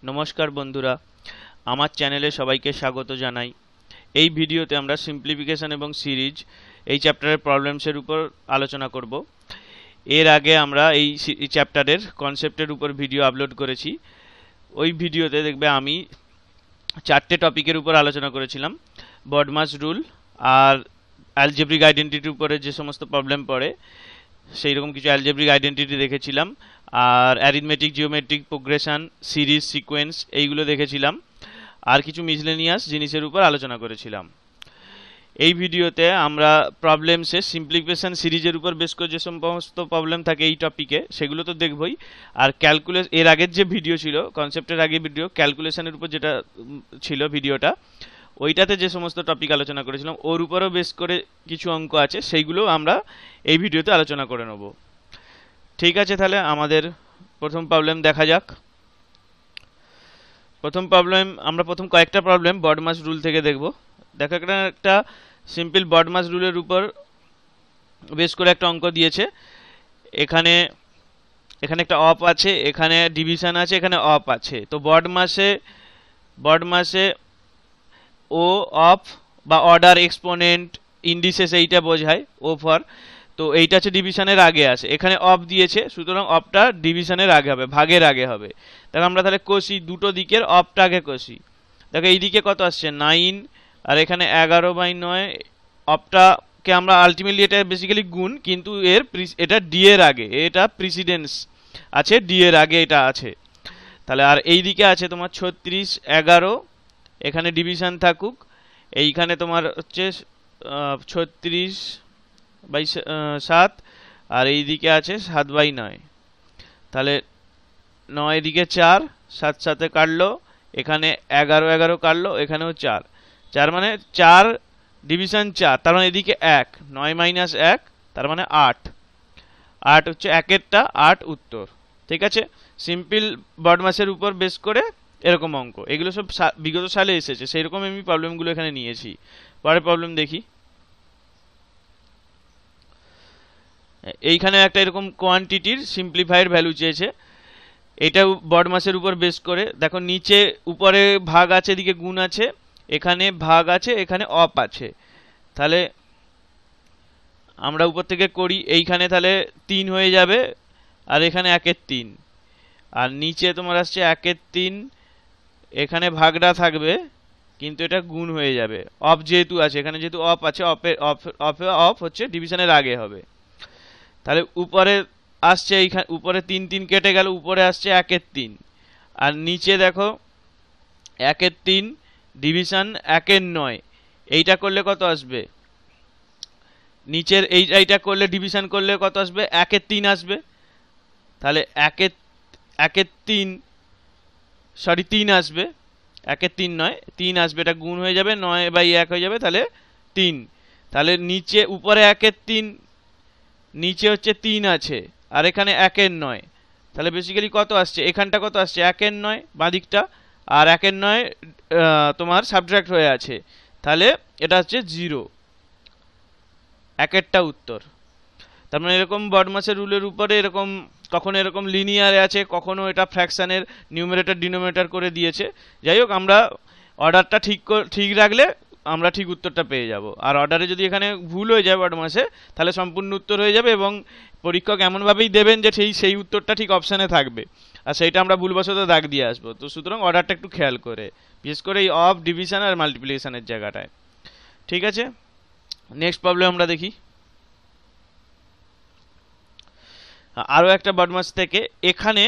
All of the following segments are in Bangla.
নমস্কার বন্ধুরা, আমার চ্যানেলে সবাইকে স্বাগত জানাই। এই ভিডিওতে আমরা সিম্পলিফিকেশন এবং সিরিজ এই চ্যাপ্টারের প্রবলেমসের উপর আলোচনা করব। এর আগে আমরা এই চ্যাপ্টারের কনসেপ্টের উপর ভিডিও আপলোড করেছি। ওই ভিডিওতে দেখবে আমি 4টে টপিকের উপর আলোচনা করেছিলাম। বডমাস রুল আর অ্যালজেব্রিক আইডেন্টিটির উপরে যে সমস্ত প্রবলেম পড়ে সেই রকম কিছু অ্যালজেব্রিক আইডেন্টিটি দেখেছিলাম, আর arithmetic, geometric progression, series, sequence এইগুলো দেখেছিলাম, আর কিছু মিসলেনিয়াস জিনিসের উপর আলোচনা করেছিলাম। এই ভিডিওতে আমরা প্রবলেমসে সিম্পলিফিকেশন সিরিজের উপর বেশ করে যে সমস্ত প্রবলেম থাকে এই টপিকে সেগুলো তো দেখবই, আর ক্যালকুলেস এর আগের যে ভিডিও ছিল, কনসেপ্টের আগে ভিডিও ক্যালকুলেশনের উপর যেটা ছিল ভিডিওটা, ওইটাতে যে সমস্ত টপিক আলোচনা করেছিলাম ওর উপরও বেশ করে কিছু অঙ্ক আছে, সেইগুলো আমরা এই ভিডিওতে আলোচনা করে নেব। ঠিক আছে, তাহলে আমাদের প্রথম প্রবলেম দেখা যাক। প্রথম প্রবলেম আমরা কয়েকটা প্রবলেম বডমাস রুল থেকে দেখব। দেখা একটা সিম্পল বডমাস রুলের উপর বেশ করে একটা অঙ্ক দিয়েছে। এখানে একটা অফ আছে, এখানে ডিভিশন আছে, এখানে অফ আছে। তো বডমাসে ও অফ বা অর্ডার, এক্সপোনেন্ট, ইন্ডিসেস এইটা বোঝায় ও ফর। তো এইটা হচ্ছে ডিভিশনের আগে আসে, এখানে অফ দিয়েছে, সুতরাং অফটা ডিভিশনের আগে হবে, ভাগের আগে হবে। দেখো আমরা তাহলে কষি, দুটো দিকের অফটা আগে কষি। দেখো এইদিকে কত আসছে 9, আর এখানে 11/9। অফটাকে আমরা আলটিমেটলি, এটা বেসিক্যালি গুণ, কিন্তু এটা ডি এর আগে, এটা প্রিসিডেন্স আছে, ডি এর আগে এটা আছে। তাহলে আর এইদিকে আছে তোমার 36/11, এখানে ডিভিশন থাকুক, এইখানে তোমার হচ্ছে 36/7, আর এইদিকে আছে 7/9। তাহলে 9 দিকে 4, 7 সাথে কাটলো, এখানে 11 কাটলো, এখানেও 4 মানে 4 ডিভিশন 4, তার মানে এদিকে 1, 9 - 1 তার মানে 8 হচ্ছে একেরটা 8 উত্তর। ঠিক আছে, সিম্পল বডমাসের উপর বেস করে এরকম অঙ্ক, এগুলো সব বিগত সালে এসেছে, সেই রকম আমি প্রবলেমগুলো এখানে নিয়েছি। পরের প্রবলেম দেখি। এইখানে একটা এরকম কোয়ান্টিটির সিম্পলিফাইড ভ্যালু চেয়েছে, এটা বডমাসের উপর বেস করে। দেখো নিচে উপরে ভাগ আছে, এদিকে গুণ আছে, এখানে ভাগ আছে, এখানে অফ আছে। তাহলে আমরা উপর থেকে করি, এইখানে তাহলে 3 হয়ে যাবে, আর এখানে 1/3, আর নিচে তোমার আসছে 1/3, এখানে ভাগটা থাকবে কিন্তু এটা গুণ হয়ে যাবে, অফ যেহেতু আছে, এখানে যেহেতু অফ আছে, অফ হচ্ছে ডিভিশনের আগে হবে। তাহলে উপরে আসছে, এইখানে উপরে 3 কেটে গেল, উপরে আসছে 1/3, আর নিচে দেখো 1/3 ডিভিশন 1/9। এইটা করলে কত আসবে? নিচের এইটা করলে ডিভিশন করলে কত আসবে? 1/3 আসবে। তাহলে 1/3 সরি 3 আসবে, 1/3 নয় 3 আসবে, এটা গুণ হয়ে যাবে, 9/1 হয়ে যাবে, তাহলে 3। তাহলে নিচে উপরে 1/3, নিচে হচ্ছে 3 আছে, আর এখানে 1/9। তাহলে বেসিক্যালি কত আসছে? এখানটা কত আসছে? 1/9 বাঁদিকটা, আর 1/9 তোমার সাবট্রাক্ট হয়ে আছে, তাহলে এটা হচ্ছে 0, একেরটা উত্তর। তার মানে এরকম বডমাসের রুলের উপরে এরকম কখনো এরকম লিনিয়ারে আছে, কখনো এটা ফ্র্যাকশনের নিউমারেটর ডিনোমিনেটর করে দিয়েছে। যাই হোক, আমরা অর্ডারটা ঠিক রাখলে আমরা ঠিক উত্তরটা পেয়ে যাব, আর অর্ডারে যদি এখানে ভুল হয়ে যায় বডমাসে, তাহলে সম্পূর্ণ উত্তর হয়ে যাবে, এবং পরীক্ষক এমনভাবেই দেবেন যে সেই উত্তরটা ঠিক অপশানে থাকবে, আর সেইটা আমরা ভুলবশত দাগ দিয়ে আসবো। তো সুতরাং অর্ডারটা একটু খেয়াল করে, বিশেষ করে এই অফ, ডিভিশন আর মাল্টিপ্লিকেশনের জায়গাটায়। ঠিক আছে, নেক্সট প্রবলেম আমরা দেখি। আরও একটা বদমাস থেকে এখানে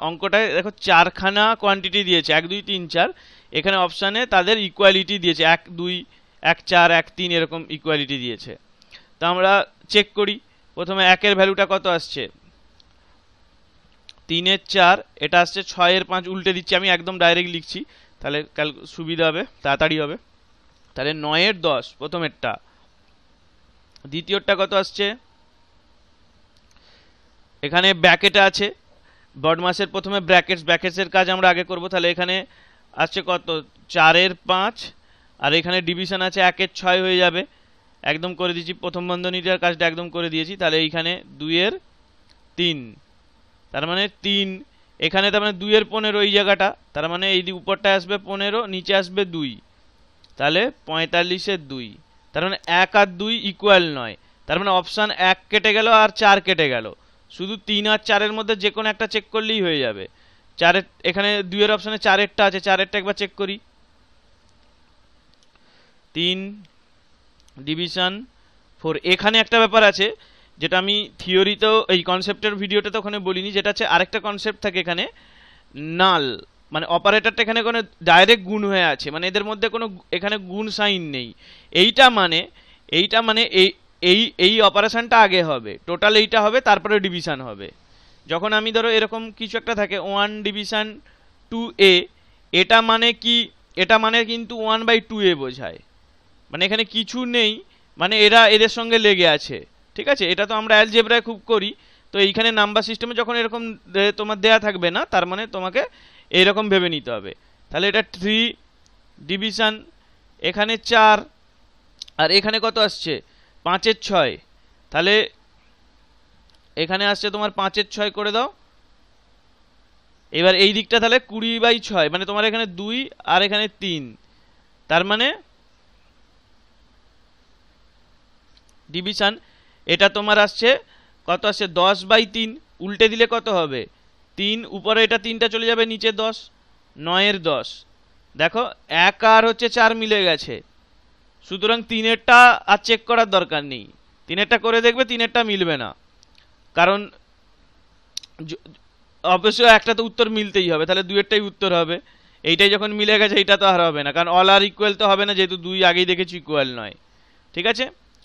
অঙ্কটায় দেখো 4খানা কোয়ান্টিটি দিয়েছে, 1 2 3 4। এখানে অপশানে তাদের ইকুয়ালিটি দিয়েছে, 1 2 1 4 1 3 এরকম ইকুয়ালিটি দিয়েছে। তো আমরা চেক করি, প্রথমে 1-এর ভ্যালুটা কত আসছে? 3-এর 4, এটা আসছে 6-এর 5, উল্টে দিচ্ছি আমি, একদম ডাইরেক্ট লিখছি, তাহলে সুবিধা হবে, তাড়াতাড়ি হবে। তাহলে 9-এর 10 প্রথমেরটা, দ্বিতীয়টা কত আসছে? এখানে ব্র্যাকেটে আছে, বডমাসের প্রথমে ব্র্যাকেটসের কাজ আমরা আগে করব। তাহলে এখানে আসছে কত? 4-এর 5, আর এখানে ডিভিশন আছে 1-এর 6 হয়ে যাবে, একদম করে দিয়েছি, প্রথম বন্ধনীটার কাজটা একদম করে দিয়েছি। তাহলে এইখানে 2-এর 3, তার মানে 3 এখানে তার মানে 2 এর 15 এই জায়গাটা, তার মানে এই উপরটা আসবে 15, নিচে আসবে 2, তাহলে 45 এর 2, তার মানে 1 আর 2 ইকুয়াল নয়। তার মানে অপশান 1 কেটে গেল আর 4 কেটে গেল, শুধু 3 আর 4 এর মধ্যে যে কোনো একটা চেক করলেই হয়ে যাবে। 4 এর এখানে 2 এর অপশানে 4 এরটা আছে, 4 এরটা একবার চেক করি। 3 ডিভিশন 4। এখানে একটা ব্যাপার আছে যেটা আমি থিওরিতেও এই কনসেপ্টের ভিডিওতে তো ওখানে বলিনি, যেটা আছে আরেকটা কনসেপ্ট থাকে এখানে, নাল, মানে অপারেটরটা এখানে কোনো ডাইরেক্ট গুণ হয়ে আছে, মানে এদের মধ্যে কোনো এখানে গুণ সাইন নেই। এইটা মানে এই এই এই অপারেশনটা আগে হবে, টোটাল এইটা হবে, তারপরে ডিভিশন হবে। যখন আমি ধরো এরকম কিছু একটা থাকে 1 ডিভিশন 2a, এটা মানে কি, এটা মানে কিন্তু 1/2a বোঝায়, মানে এখানে কিছু নেই, মানে এরা এদের সঙ্গে লেগে আছে। ঠিক আছে, এটা তো আমরা অ্যালজেব্রায় খুব করি। তো এইখানে নাম্বার সিস্টেমে যখন এরকম তোমার দেয়া থাকবে না, তার মানে তোমাকে এইরকম ভেবে নিতে হবে। তাহলে এটা 3 ডিভিশন, এখানে 4, আর এখানে কত আসছে 5 এর 6, তাহলে এখানে আসছে তোমার 5 এর 6 করে দাও। এবার এই দিকটা তাহলে 20/6, মানে তোমার এখানে 2 আর এখানে 3, তার মানে ডিভিশন এটা তোমার আসছে কত, আসছে 10/3। উল্টে দিলে কত হবে 3, উপরে এটা 3টা চলে যাবে, নিচে 10, 9 এর 10। দেখো 1 আর হচ্ছে 4 মিলে গেছে, সুতরাং 3এরটা আর চেক করার দরকার নেই, 3এরটা করে দেখবে 3এরটা মিলবে না, কারণ অবশ্যই একটা তো উত্তর মিলতেই হবে, তাহলে 2এরটাই উত্তর হবে। এইটাই যখন মিলে গেছে এইটা তো আর হবে না, কারণ অল আর ইকুয়াল তো হবে না, যেহেতু 2 আগেই দেখেছি ইকুয়াল নয়। ঠিক আছে,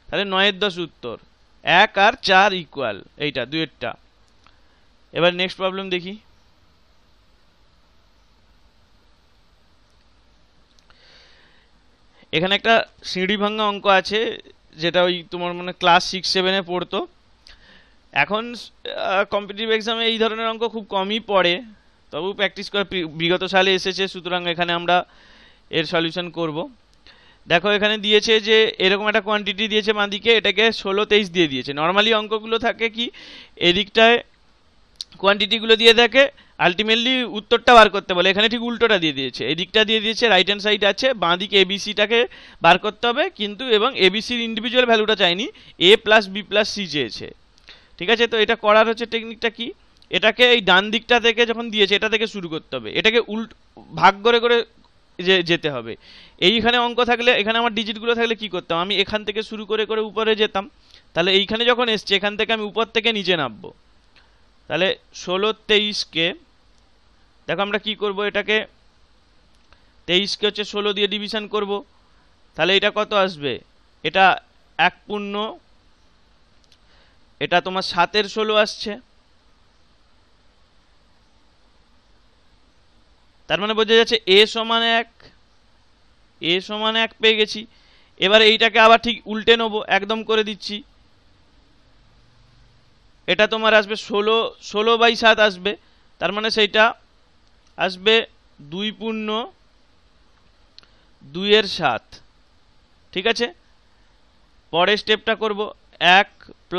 তাহলে 9 এর 10 উত্তর, 1 আর 4 ইকুয়াল, এইটা 2এরটা। এবার নেক্সট প্রবলেম দেখি। এখানে একটা সিঁড়ি ভাঙা অঙ্ক আছে, যেটা ওই তোমার মানে ক্লাস 6-7-এ পড়তো। এখন কম্পিটিটিভ এক্সামে এই ধরনের অঙ্ক খুব কমই পড়ে, তবুও প্র্যাকটিস করে বিগত সালে এসেছে, সুতরাং এখানে আমরা এর সলিউশন করব। দেখো এখানে দিয়েছে যে এরকম একটা কোয়ান্টিটি দিয়েছে বাঁদিকে, এটাকে 16-23 দিয়ে দিয়েছে। নর্মালি অঙ্কগুলো থাকে কি এদিকটায় কোয়ান্টিটিগুলো দিয়ে থাকে, আলটিমেটলি উত্তরটা বার করতে বলে, এখানে ঠিক উল্টোটা দিয়ে দিয়েছে, এদিকটা দিয়ে দিয়েছে রাইট হ্যান্ড সাইড আছে, বাঁদিকে এবিসিটাকে বার করতে হবে কিন্তু, এবং এবিসির ইন্ডিভিজুয়াল ভ্যালুটা চাইনি, a + b + c চেয়েছে। ঠিক আছে, তো এটা করার হচ্ছে টেকনিকটা কি, এটাকে এই ডান দিকটা থেকে যখন দিয়েছে এটা থেকে শুরু করতে হবে, এটাকে ভাগ করে করে যেতে হবে। এইখানে অঙ্ক থাকলে, এখানে আমার ডিজিটগুলো থাকলে কি করতাম, আমি এখান থেকে শুরু করে করে উপরে যেতাম, তাহলে এইখানে যখন এসছে এখান থেকে আমি উপর থেকে নিচে নামবো। তাহলে 16-23-কে দেখো আমরা কি করব, এটাকে 23-কে হচ্ছে 16 দিয়ে ডিভিশন করব, তাহলে এটা কত আসবে, এটা 1 পূর্ণ, এটা তোমার 7-এর 16 আসছে, তার মানে বোঝা যাচ্ছে a সমান 1 পেয়ে গেছি। এবার এইটাকে আবার ঠিক উল্টে নেবো, একদম করে দিচ্ছি, এটা তোমার আসবে 16/7 আসবে, তার মানে সেইটা আসবে 2 পূর্ণ 2 এর 7। ঠিক আছে, পরের স্টেপটা করব 1 +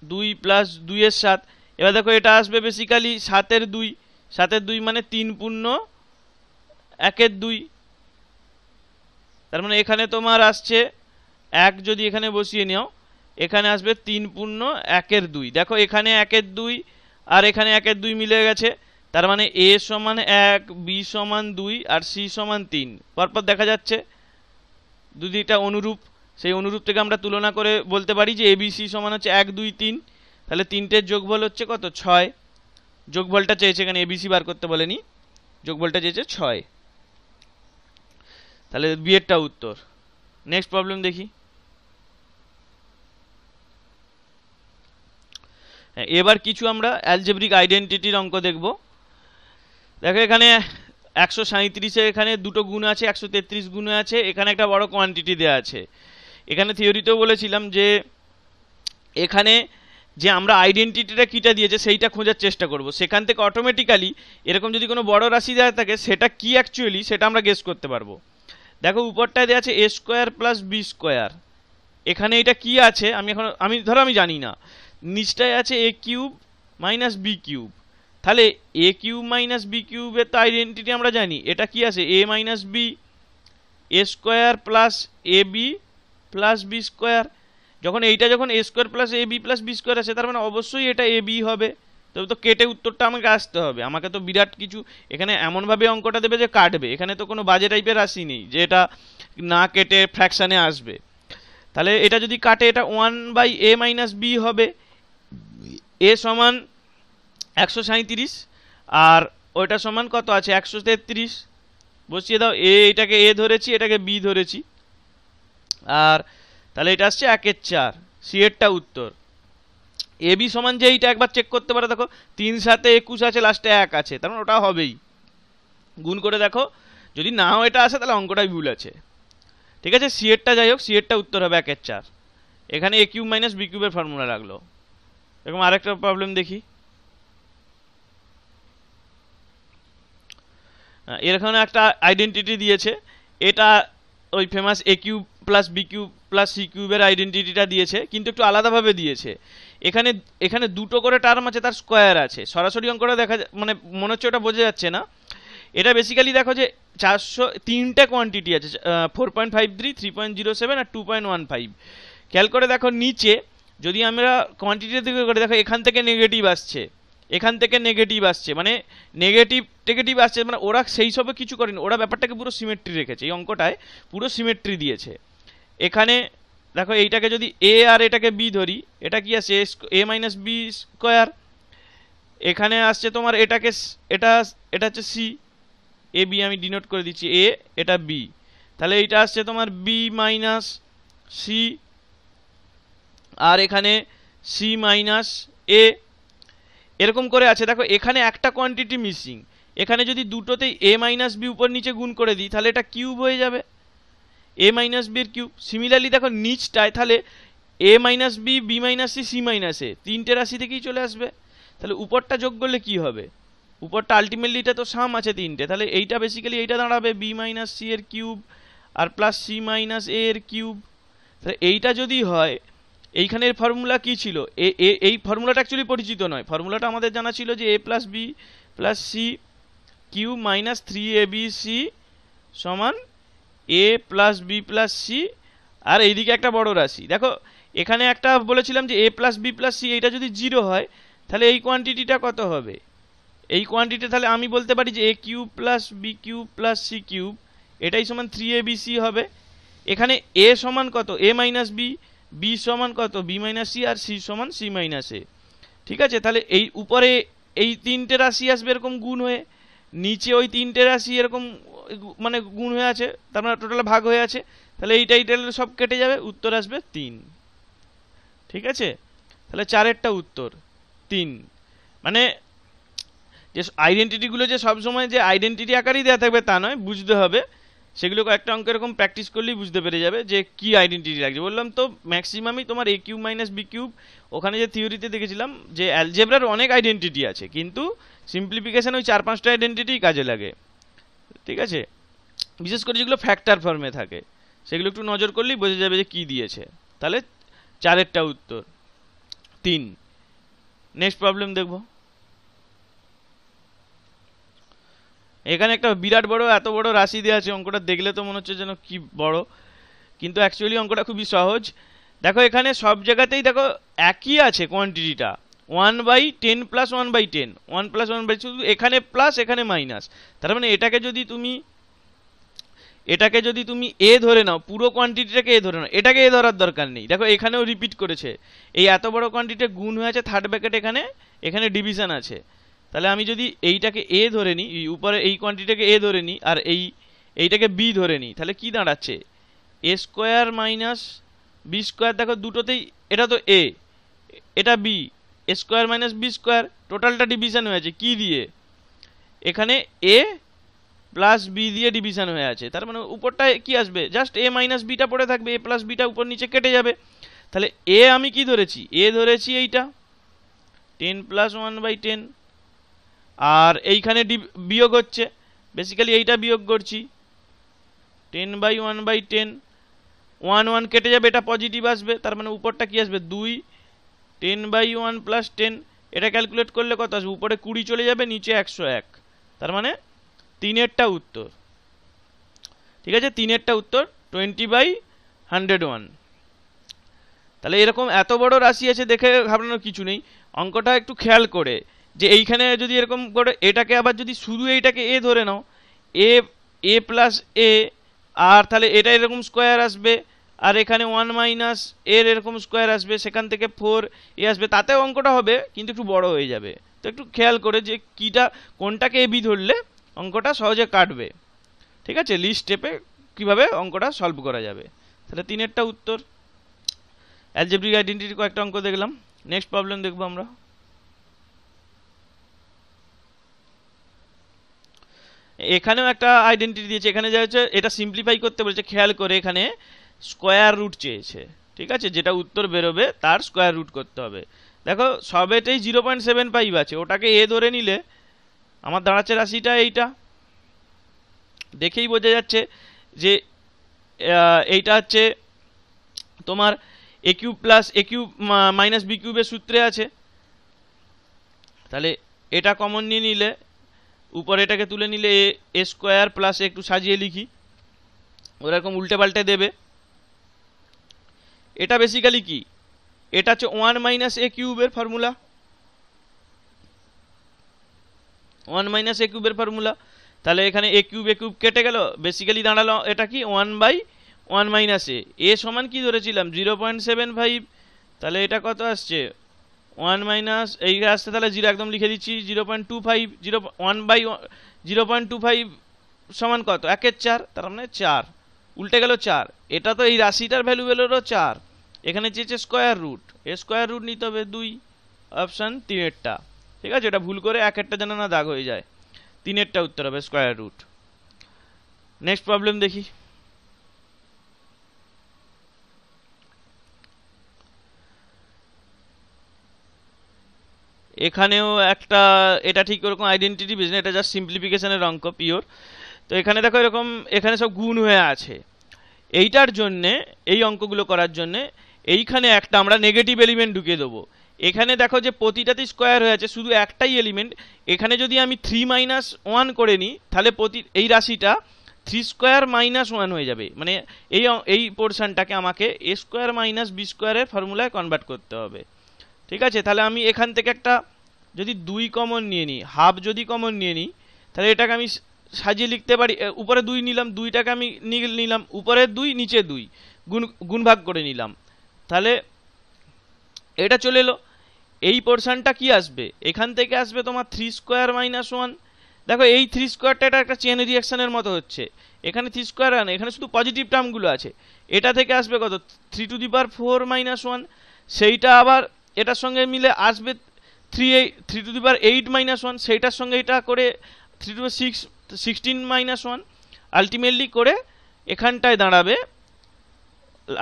2 + 2 এর 7। এবার দেখো এটা আসবে বেসিক্যালি 7-এর 2, 7-এর 2 মানে 3 পূর্ণ 1 এর 2, তার মানে এখানে তোমার আসছে 1, যদি এখানে বসিয়ে নাও এখানে আসবে 3 পূর্ণ 1 এর 2। দেখো এখানে 1 এর 2 আর এখানে 1 এর 2 মিলে গেছে, তার মানে a সমান 1, b সমান 2 আর c সমান 3। পরপর দেখা যাচ্ছে দুদিকটা অনুরূপ, সেই অনুরূপ থেকে আমরা তুলনা করে বলতে পারি যে abc সমান হচ্ছে 1, 2, 3, তাহলে তিনটের যোগফল হচ্ছে কত 6। যোগফলটা চেয়েছে, এখানে abc বার করতে বলেনি, যোগফলটা চেয়েছে 6, তাহলে বি এরটা উত্তর। নেক্সট প্রবলেম দেখি। এবার কিছু আমরা অ্যালজেব্রিক আইডেন্টিটির অঙ্ক দেখব। দেখো এখানে 137-এ এখানে দুটো গুণ আছে, 133 গুণে আছে, এখানে একটা বড় কোয়ান্টিটি দেওয়া আছে। এখানে থিওরিতেও বলেছিলাম যে এখানে যে আমরা আইডেন্টিটিটা কিটা দিয়েছে সেইটা খোঁজার চেষ্টা করব, সেখান থেকে অটোমেটিক্যালি এরকম যদি কোনো বড় রাশি দেওয়া থাকে সেটা কি অ্যাকচুয়ালি সেটা আমরা গেস করতে পারবো। দেখো উপরটায় দেওয়া আছে a² + b², এখানে এটা কি আছে আমি ধরো আমি জানি না। নিচটায় আছে a³ মাইনাস বি কিউব। তাহলে এ কিউব মাইনাস বি কিউবের তো আইডেন্টিটি আমরা জানি, এটা কি আছে এ minus B, A square plus A B plus B square. যখন এইটা যখন এ square plus A B plus B square আছে, তার মানে অবশ্যই এটা এ বি হবে। তবে তো কেটে উত্তরটা আমাকে আসতে হবে, আমাকে তো বিরাট কিছু এখানে এমনভাবে অঙ্কটা দেবে যে কাটবে, এখানে তো কোনো বাজে টাইপের রাশি নেই যে এটা না কেটে ফ্র্যাকশানে আসবে। তাহলে এটা যদি কাটে এটা 1/a মাইনাস বি হবে, এ সমান 137 আর ওইটা সমান কত আছে 133। বসিয়ে দাও, এটাকে এ ধরেছি, এটাকে বি ধরেছি, আর তাহলে এটা আসছে 1/4, সি এরটা উত্তর। এ বি সমান যে এইটা একবার চেক করতে পারো, দেখো 3 7 21 আছে, লাস্টে 1 আছে, তার মানে ওটা হবেই। গুণ করে দেখো, যদি নাও এটা আসে তাহলে অঙ্কটাই ভুল আছে। ঠিক আছে, সি এরটা যাই হোক, সি এরটা উত্তর হবে 1/4। এখানে এ কিউব মাইনাস বি কিউবের ফর্মুলা লাগলো। এরকম আরেকটা প্রবলেম দেখি। এখানে একটা আইডেন্টিটি দিয়েছে, এটা ওই famous A cube plus B cube plus C কিউবের আইডেন্টিটিটা দিয়েছে, কিন্তু একটু আলাদাভাবে দিয়েছে। এখানে এখানে দুটো করে টার্ম আছে, তার স্কোয়ার আছে। সরাসরি অঙ্কটা দেখা মানে মনে হচ্ছে ওটা বোঝা যাচ্ছে না। এটা বেসিক্যালি দেখো যে 403টে কোয়ান্টিটি আছে, 4.53, 3.07 আর 2.15। খেয়াল করে দেখো নিচে যদি আমরা কোয়ান্টিটির দিকে করে দেখো, এখান থেকে নেগেটিভ আসছে, এখান থেকে নেগেটিভ আসছে, মানে নেগেটিভ টেগেটিভ আসছে, মানে ওরা সেই সবে কিছু করেনি, ওরা ব্যাপারটাকে পুরো সিমেট্রি রেখেছে। এই অঙ্কটায় পুরো সিমেট্রি দিয়েছে। এখানে দেখো এইটাকে যদি এ আর এটাকে বি ধরি, এটা কি আছে এ মাইনাস বি স্কোয়ার। এখানে আসছে তোমার এটাকে এটা এটা হচ্ছে সি, এ বি আমি ডিনোট করে দিচ্ছি এ, এটা বি, তাহলে এইটা আসছে তোমার বি মাইনাস সি, আর এখানে সি মাইনাস এ, এরকম করে আছে। দেখো এখানে একটা কোয়ান্টিটি মিসিং, এখানে যদি দুটোতেই এ মাইনাস বি উপর নিচে গুণ করে দিই তাহলে এটা কিউব হয়ে যাবে, এ মাইনাস বি এর কিউব। সিমিলারলি দেখো নিচটায় তাহলে A minus B, B minus C, C minus A, তিনটে রাশি থেকেই চলে আসবে। তাহলে উপরটা যোগ করলে কি হবে, উপরটা আলটিমেটলি এটা তো সাম আছে তিনটে, তাহলে এইটা বেসিক্যালি এইটা দাঁড়াবে বি মাইনাস সি এর কিউব আর প্লাস সি মাইনাস এ এর কিউব। তাহলে এইটা যদি হয়, এইখানের ফর্মুলা কি ছিল, এই ফর্মুলাটা অ্যাকচুয়ালি পরিচিত নয়, ফর্মুলাটা আমাদের জানা ছিল যে A plus B plus C cube minus 3abc সমান A plus B plus C, আর এইদিকে একটা বড় রাশি। দেখো এখানে একটা বলেছিলাম যে A plus B plus C, এইটা যদি 0 হয় তাহলে এই কোয়ান্টিটিটা কত হবে, এই কোয়ান্টিটি তাহলে আমি বলতে পারি যে A cube plus B cube plus C cube, এটাই সমান 3abc হবে। এখানে এ সমান কত এ মাইনাস বি, বি সমান কত বি মাইনাস সি, আর সি সমান সি মাইনাস এ। ঠিক আছে, তাহলে এই উপরে এই তিনটে রাশি আসবে এরকম গুণ হয়ে, নিচে ওই তিনটে রাশি এরকম মানে গুণ হয়ে আছে, তার মানে টোটাল ভাগ হয়ে আছে। তাহলে এইটা সব কেটে যাবে, উত্তর আসবে 3। ঠিক আছে, তাহলে 4এরটা উত্তর 3। মানে যে আইডেন্টিটিগুলো যে সবসময় যে আইডেন্টিটি আকারেই দেওয়া থাকবে তা নয়, বুঝতে হবে। সেগুলো কয়েকটা অঙ্ক এরকম প্র্যাকটিস করলেই বুঝতে পেরে যাবে যে কি আইডেন্টিটি লাগছে। বললাম তো ম্যাক্সিমামই তোমার এ কিউব মাইনাস বি কিউব, ওখানে যে থিওরিতে দেখেছিলাম যে অ্যালজেব্রার অনেক আইডেন্টিটি আছে, কিন্তু সিম্পলিফিকেশন ওই 4-5টা আইডেন্টিটি কাজে লাগে। ঠিক আছে, বিশেষ করে যেগুলো ফ্যাক্টর ফর্মে থাকে সেগুলো একটু নজর করলেই বোঝা যাবে যে কি দিয়েছে। তাহলে 4এরটা উত্তর 3। নেক্সট প্রবলেম দেখবো। এখানে একটা বিরাট বড় এত বড় রাশি দেওয়া আছে, অঙ্কটা দেখলে তো মনে হচ্ছে যেন কি বড়, কিন্তু অ্যাকচুয়ালি অঙ্কটা খুবই সহজ। দেখো এখানে সব জায়গাতেই দেখো একই আছে কোয়ান্টিটিটা, 1/10 প্লাস 1/10, 1 প্লাস 1/, শুধু এখানে প্লাস এখানে মাইনাস। তার মানে এটাকে যদি তুমি এ ধরে নাও, পুরো কোয়ান্টিটিটাকে এ ধরে নাও, এটাকে এ ধরার দরকার নেই। দেখো এখানেও রিপিট করেছে, এই এত বড় কোয়ান্টিটি গুণ হয়ে আছে, থার্ড ব্র্যাকেট এখানে, এখানে ডিভিশন আছে। তাহলে আমি যদি এইটাকে এ ধরে নিই, উপরে এই কোয়ান্টিটিটাকে এ ধরে নিই, আর এইটাকে বি ধরে নিই, তাহলে কি দাঁড়াচ্ছে এ স্কোয়ার মাইনাস বি স্কোয়ার। দেখো দুটোতেই এটা তো এ, এটা বি, এ স্কোয়ার মাইনাস বি স্কোয়ার, টোটালটা ডিভিশন হয়েছে কি দিয়ে, এখানে এ প্লাস বি দিয়ে ডিভিশন হয়ে আছে। তার মানে উপরটায় কি আসবে, জাস্ট এ মাইনাস বিটা পড়ে থাকবে, এ প্লাস বিটা উপর নিচে কেটে যাবে। তাহলে এ আমি কি ধরেছি, এ ধরেছি এইটা 10 প্লাস 1/10, আর এইখানে বিয়োগ হচ্ছে, বেসিক্যালি এইটা বিয়োগ করছি 10/1/10, 1 কেটে যাবে, এটা পজিটিভ আসবে, তার মানে উপরটা কি আসবে 2, 10/1 প্লাস 10, এটা ক্যালকুলেট করলে কত আসবে, উপরে 20 চলে যাবে, নিচে 101, তার মানে 3-এরটা উত্তর। ঠিক আছে, 3-এরটা উত্তর 20/101। তাহলে এরকম এত বড় রাশি আছে দেখে ঘাবড়ানোর কিছু নেই। অঙ্কটা একটু খেয়াল করে যে এইখানে যদি এরকম করে এটাকে আবার যদি শুধু এইটাকে এ ধরে নাও, এ প্লাস এ, আর তাহলে এটা এরকম স্কোয়ার আসবে, আর এখানে 1 মাইনাস এর এরকম স্কোয়ার আসবে, সেখান থেকে 4 এ আসবে, তাতেও অঙ্কটা হবে কিন্তু একটু বড় হয়ে যাবে। তো একটু খেয়াল করে যে কিটা কোনটাকে এ বি ধরলে অঙ্কটা সহজে কাটবে। ঠিক আছে, লিস্ট স্টেপে কিভাবে অঙ্কটা সলভ করা যাবে। তাহলে 3-এরটা উত্তর। অ্যালজেব্রিক আইডেন্টিটির কয়েকটা অঙ্ক দেখলাম, নেক্সট প্রবলেম দেখবো আমরা। এখানেও একটা আইডেন্টিটি দিয়েছে, এখানে যা হচ্ছে এটা সিম্পলিফাই করতে বলেছে, খেয়াল করে এখানে স্কোয়ার রুট চেয়েছে। ঠিক আছে, যেটা উত্তর বেরোবে তার স্কোয়ার রুট করতে হবে। দেখো সবেতেই 0.75 আছে, ওটাকে এ ধরে নিলে আমার দাঁড়াচ্ছে রাশিটা এইটা, দেখেই বোঝা যাচ্ছে যে এইটা হচ্ছে তোমার এ কিউব প্লাস এ কিউব মাইনাস বি কিউবের সূত্রে আছে। তাহলে এটা কমন নিয়ে নিলে উপরে এটাকে তুলে নিলে এ স্কোয়ার প্লাস, একটু সাজিয়ে লিখি, ওরকম উল্টে পাল্টে দেবে। এটা বেসিক্যালি কি, এটা হচ্ছে 1 মাইনাস এ কিউবের ফর্মুলা, 1 মাইনাস এ কিউবের ফর্মুলা। তাহলে এখানে এ কিউব কেটে গেল, বেসিক্যালি দাঁড়ালো এটা কি 1/1 মাইনাস এ সমান কি ধরেছিলাম 0.75, তাহলে এটা কত আসছে 1 মাইনাস এই আসছে, তাহলে 0 একদম লিখে দিচ্ছি, 0.25, 1/0.25 সমান কত 1/4, তার মানে 4, উল্টে গেল 4। এটা তো এই রাশিটার ভ্যালু বেরোলো 4, এখানে চেয়েছে স্কোয়ার রুট, এ স্কোয়ার রুট নিতে হবে 2, অপশান 3-এরটা। ঠিক আছে, এটা ভুল করে 1-এরটা যেন না দাগ হয়ে যায়, 3-এরটা উত্তর হবে স্কোয়ার রুট। নেক্সট প্রবলেম দেখি। এখানেও একটা, এটা ঠিক ওরকম আইডেন্টিটি বিজনেস, এটা জাস্ট সিম্পলিফিকেশনের অঙ্ক পিওর। তো এখানে দেখো এরকম এখানে সব গুণ হয়ে আছে, এইটার জন্যে এই অঙ্কগুলো করার জন্যে এইখানে একটা আমরা নেগেটিভ এলিমেন্ট ঢুকিয়ে দেবো। এখানে দেখো যে প্রতিটাতেই স্কোয়ার হয়ে আছে, শুধু একটাই এলিমেন্ট, এখানে যদি আমি 3-1 করে নিই তাহলে এই রাশিটা 3 স্কোয়ার মাইনাস 1 হয়ে যাবে, মানে এই পোর্শনটাকে আমাকে এ স্কোয়ার মাইনাস বি স্কোয়ারের ফর্মুলায় কনভার্ট করতে হবে। ঠিক আছে, তাহলে আমি এখান থেকে একটা যদি 2 কমন নিয়ে নিই, হাফ যদি কমন নিয়ে নিই, তাহলে এটাকে আমি সাজিয়ে লিখতে পারি, উপরে 2 নিলাম, 2টাকে আমি নিলাম, উপরে 2 নিচে 2 গুণ ভাগ করে নিলাম, তাহলে এটা চলে এলো। এই পোর্শনটা কি আসবে, এখান থেকে আসবে তোমার 3 স্কোয়ার মাইনাস 1। দেখো এই 3 স্কোয়ারটা এটা একটা চেন রিয়াকশনের মতো হচ্ছে, এখানে 3 স্কোয়ার আনে, এখানে শুধু পজিটিভ টার্মগুলো আছে, এটা থেকে আসবে কত 3⁴ মাইনাস 1, সেইটা আবার এটার সঙ্গে মিলে আসবে 3⁸ মাইনাস 1, সেইটার সঙ্গে এটা করে 3⁶ মাইনাস 1, আলটিমেটলি করে এখানটায় দাঁড়াবে,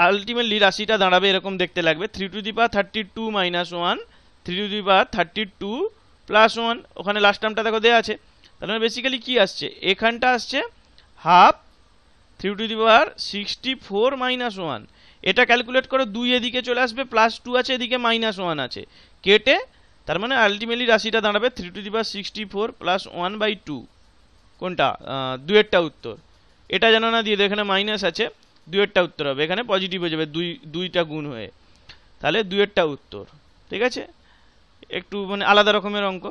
আলটিমেটলি রাশিটা দাঁড়াবে এরকম দেখতে লাগবে 3⁻32 মাইনাস 1, 3⁻32 প্লাস 1, ওখানে লাস্ট টার্মটা দেখো দেওয়া আছে। তাহলে বেসিক্যালি কি আসছে, এখানটা আসছে হাফ 3⁻64 মাইনাস 1, এটা ক্যালকুলেট করে 2 এদিকে চলে আসবে, প্লাস 2 আছে, এদিকে মাইনাস 1 আছে, কেটে তার মানে আলটিমেটলি রাশিটা দাঁড়াবে 3⁻64 প্লাস 1/2, কোনটা 2-এরটা উত্তর। এটা যেন না দিয়ে এখানে মাইনাস আছে, 2-এরটা উত্তর হবে, এখানে পজিটিভ হয়ে যাবে 2টা গুণ হয়ে, তাহলে 2-এরটা উত্তর। ঠিক আছে, একটু মানে আলাদা রকমের অঙ্ক।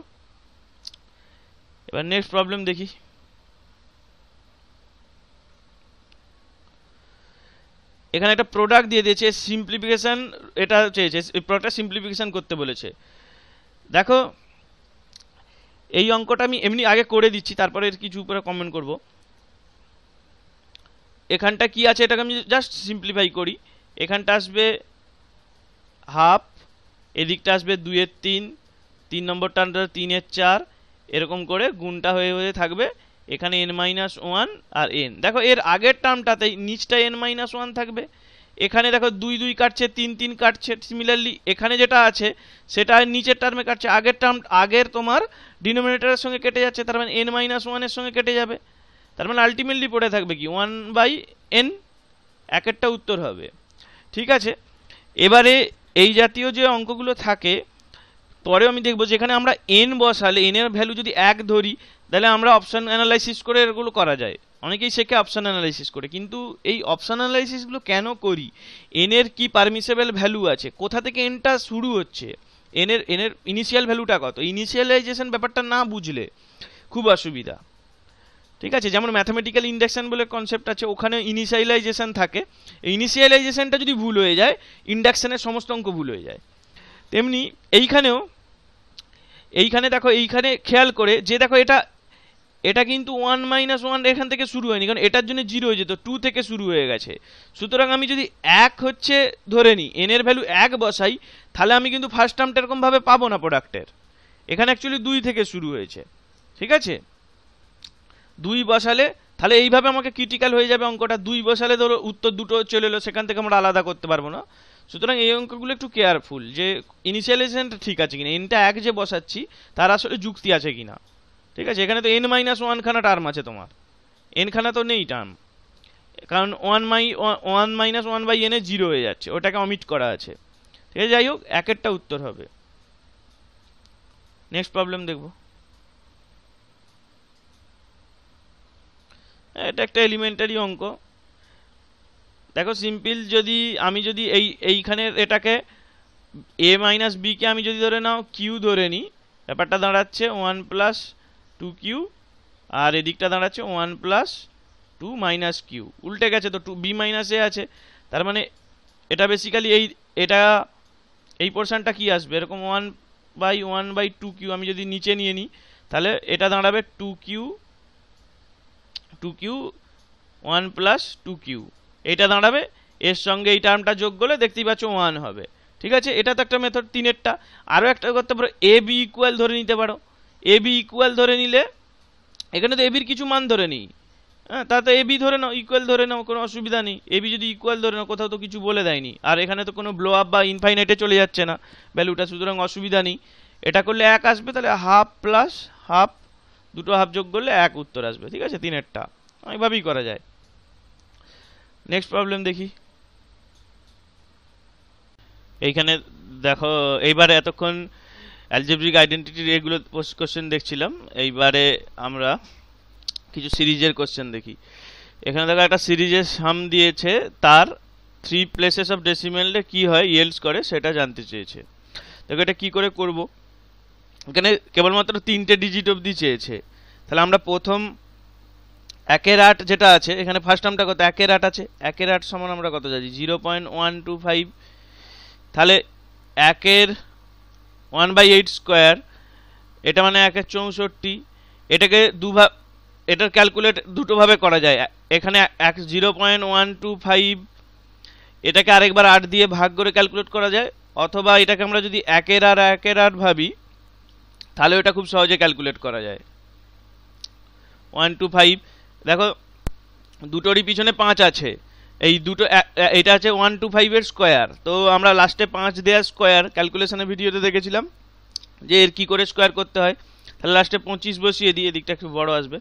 এবার নেক্সট প্রবলেম দেখি। এখানে একটা প্রোডাক্ট দিয়ে দিয়েছে, সিম্পলিফিকেশন এটা চেয়েছে, এই প্রোডাক্টটা সিম্পলিফিকেশন করতে বলেছে। দেখো এই অঙ্কটা আমি এমনি আগে করে দিচ্ছি, তারপরে কিছু উপরে কমেন্ট করব। এখানটা কি আছে এটাকে আমি জাস্ট সিম্পলিফাই করি, এখানটা আসবে হাফ, এদিকটা আসবে 2/3, 3 নম্বরটা 3/4, এরকম করে গুণটা হয়ে হয়ে থাকবে, এখানে n-1 আর n। দেখো এর আগের টার্মটাতে নিচটা n-1 থাকবে, এখানে দেখো 2 2 কাটছে, 3 3 কাটছে, সিমিলারলি এখানে যেটা আছে সেটা নিচের টার্মে কাটছে, আগের তোমার ডিনোমিনেটরের সঙ্গে কেটে যাচ্ছে, তার মানে n-1 এর সঙ্গে কেটে যাবে, তার মানে আলটিমেটলি পড়ে থাকবে কি 1/n, 1-এরটা উত্তর হবে। ঠিক আছে, এবারে এই জাতীয় যে অঙ্কগুলো থাকে পরেও আমি দেখবো যেখানে আমরা এন বসালে এনের ভ্যালু যদি 1 ধরি, তাহলে আমরা অপশন অ্যানালাইসিস করে এগুলো করা যায়। অনেকেই শেখে অপশন অ্যানালাইসিস করে, কিন্তু এই অপশন অ্যানালাইসিসগুলো কেন করি? এনের কি পারমিসেবল ভ্যালু আছে, কোথা থেকে এনটা শুরু হচ্ছে, এনের ইনিশিয়াল ভ্যালুটা কত, ইনিশিয়ালাইজেশন ব্যাপারটা না বুঝলে খুব অসুবিধা। ঠিক আছে, যেমন ম্যাথামেটিক্যাল ইন্ডাকশন বলে কনসেপ্ট আছে, ওখানে ইনিশিয়ালাইজেশন থাকে। এই ইনিশিয়ালাইজেশনটা যদি ভুল হয়ে যায়, ইন্ডাকশনের সমস্ত অঙ্ক ভুল হয়ে যায়। তেমনি এইখানে দেখো, এইখানে খেয়াল করে যে দেখো এটা কিন্তু 1 - 1 এখান থেকে শুরু হয়নি, কারণ এটার জন্য 0 হয়ে যেত, 2 থেকে শুরু হয়ে গেছে। সুতরাং আমি যদি 1 হচ্ছে ধরে নিই, এন এর ভ্যালু 1 বসাই, তাহলে আমি কিন্তু ফার্স্ট টার্মটা এরকমভাবে পাবো না প্রোডাক্টের। এখানে অ্যাকচুয়ালি 2 থেকে শুরু হয়েছে। ঠিক আছে, 2 বসালে তাহলে এইভাবে আমাকে ক্রিটিক্যাল হয়ে যাবে অঙ্কটা। 2 বসালে ধরো উত্তর দুটো চলে এলো, সেখান থেকে আমরা আলাদা করতে পারবো না। সুতরাং এই অঙ্কগুলো একটু কেয়ারফুল, যে ইনিশিয়ালাইজেশনটা ঠিক আছে কিনা, এনটা 1 যে বসাচ্ছি তার আসলে যুক্তি আছে কিনা। ঠিক আছে, এখানে তো n - 1 খানা টার্ম আছে, তোমার n খানা তো নেই টার্ম, কারণ 1 - 1/n এ 0 হয়ে যাচ্ছে, ওটাকে অমিট করা আছে। ঠিক আছে, যাই হোক, একেরটা উত্তর হবে। নেক্সট প্রবলেম দেখব। এটা একটা এলিমেন্টারি অঙ্ক। দেখো সিম্পল, যদি আমি যদি এইখানে এটাকে a - b কে আমি যদি ধরে নাও q ধরে নিই, ব্যাপারটা দাঁড়াচ্ছে 1 + 2q, আর এদিকটা দাঁড়াচ্ছে 1 + 2 - q। উল্টে গেছে তো, b - a আছে, তার মানে এটা বেসিক্যালি এই পোর্শনটা কি আসবে, এরকম 1/1/2q আমি যদি নিচে নিয়ে নিই, তাহলে এটা দাঁড়াবে 2q 1 + 2q, এইটা দাঁড়াবে, এর সঙ্গে এই টার্মটা যোগ করলে দেখতেই পাচ্ছ 1 হবে। ঠিক আছে, এটা তো একটা মেথড, 3এরটা। আরও একটা করতে পারো, এ বি ইকুয়াল ধরে নিতে পারো। এ বি ইকুয়াল ধরে নিলে, এখানে তো এবির কিছু মান ধরে নিই, হ্যাঁ, তাতে এ বি ধরে নাও, ইকুয়াল ধরে নাও, কোনো অসুবিধা নেই। এ বি যদি ইকুয়াল ধরে নাও, কোথাও তো কিছু বলে দেয়নি, আর এখানে তো কোনো ব্লো আপ বা ইনফাইনাইটে চলে যাচ্ছে না ভ্যালুটা, সুতরাং অসুবিধা নেই। এটা করলে 1 আসবে, তাহলে হাফ প্লাস হাফ, দুটো হাফ যোগ করলে 1 উত্তর আসবে। ঠিক আছে, 3এরটা এইভাবেই করা যায়। নেক্সট প্রবলেম দেখি। এইখানে দেখো, এইবারে এতক্ষণ অ্যালজেব্রিক আইডেন্টিটির এগুলো কোশ্চেন দেখছিলাম, এইবারে আমরা কিছু সিরিজের কোশ্চেন দেখি। এখানে দেখো একটা সিরিজের সাম দিয়েছে, তার 3 প্লেসেস অফ ডেসিমেলে কি হয়, ইয়েল্ডস করে, সেটা জানতে চেয়েছে। দেখো এটা কি করে করব, এখানে কেবলমাত্র 3টে ডিজিট অবধি চেয়েছে। তাহলে আমরা প্রথম 1 8 যেটা আছে, এখানে ফার্স্ট টার্মটা কত, 1 8 আছে, 1 8 সমান আমরা কত জানি, 0.125। তাহলে 1/8 স্কোয়ার, এটা মানে 1/64। এটাকে এটার ক্যালকুলেট দুটোভাবে করা যায়। এখানে 0.125, এটাকে আরেকবার 8 দিয়ে ভাগ করে ক্যালকুলেট করা যায়, অথবা এটাকে আমরা যদি 1 8 ভাবি, তাহলে ওটা খুব সহজে ক্যালকুলেট করা যায়। 125, দেখো দুটোরই পিছনে 5 আছে, এই দুটো, এটা আছে 125 এর স্কোয়ার, তো আমরা লাস্টে 5 দেওয়ার স্কোয়ার ক্যালকুলেশনের ভিডিওতে দেখেছিলাম যে এর কি করে স্কোয়ার করতে হয়। তাহলে লাস্টে 25 বসিয়ে দিই, এদিকটা একটু বড় আসবে।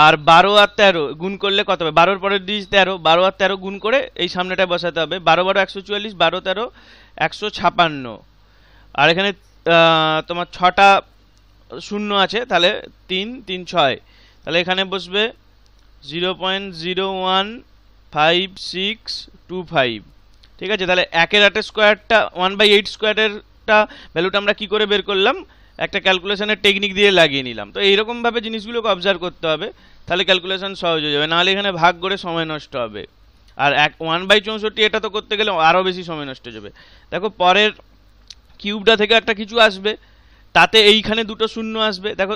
আর 12 আর 13 গুণ করলে কত হবে, 12 এর পরের ডিজিট 13, 12 আর 13 গুণ করে এই সামনেটা বসাতে হবে। 12 12 144, 12 13 156। আর এখানে তোমার 6টা শূন্য আছে, তাহলে 3 3 6, তাহলে এখানে বসবে 0.0152625। ঠিক আছে, তাহলে 1 8 স্কোয়ারটা 1/8 স্কোয়ারেরটা ভ্যালুটা আমরা কি করে বের করলাম, একটা ক্যালকুলেশনের টেকনিক দিয়ে লাগিয়ে নিলাম। তো এইরকমভাবে জিনিসগুলোকে অবজার্ভ করতে হবে, তাহলে ক্যালকুলেশন সহজ হয়ে যাবে, নাহলে এখানে ভাগ করে সময় নষ্ট হবে। আর 1/64 এটা তো করতে গেলে আরও বেশি সময় নষ্ট হয়ে যাবে। দেখো পরের কিউবটা থেকে একটা কিছু আসবে, তাতে এইখানে দুটো শূন্য আসবে। দেখো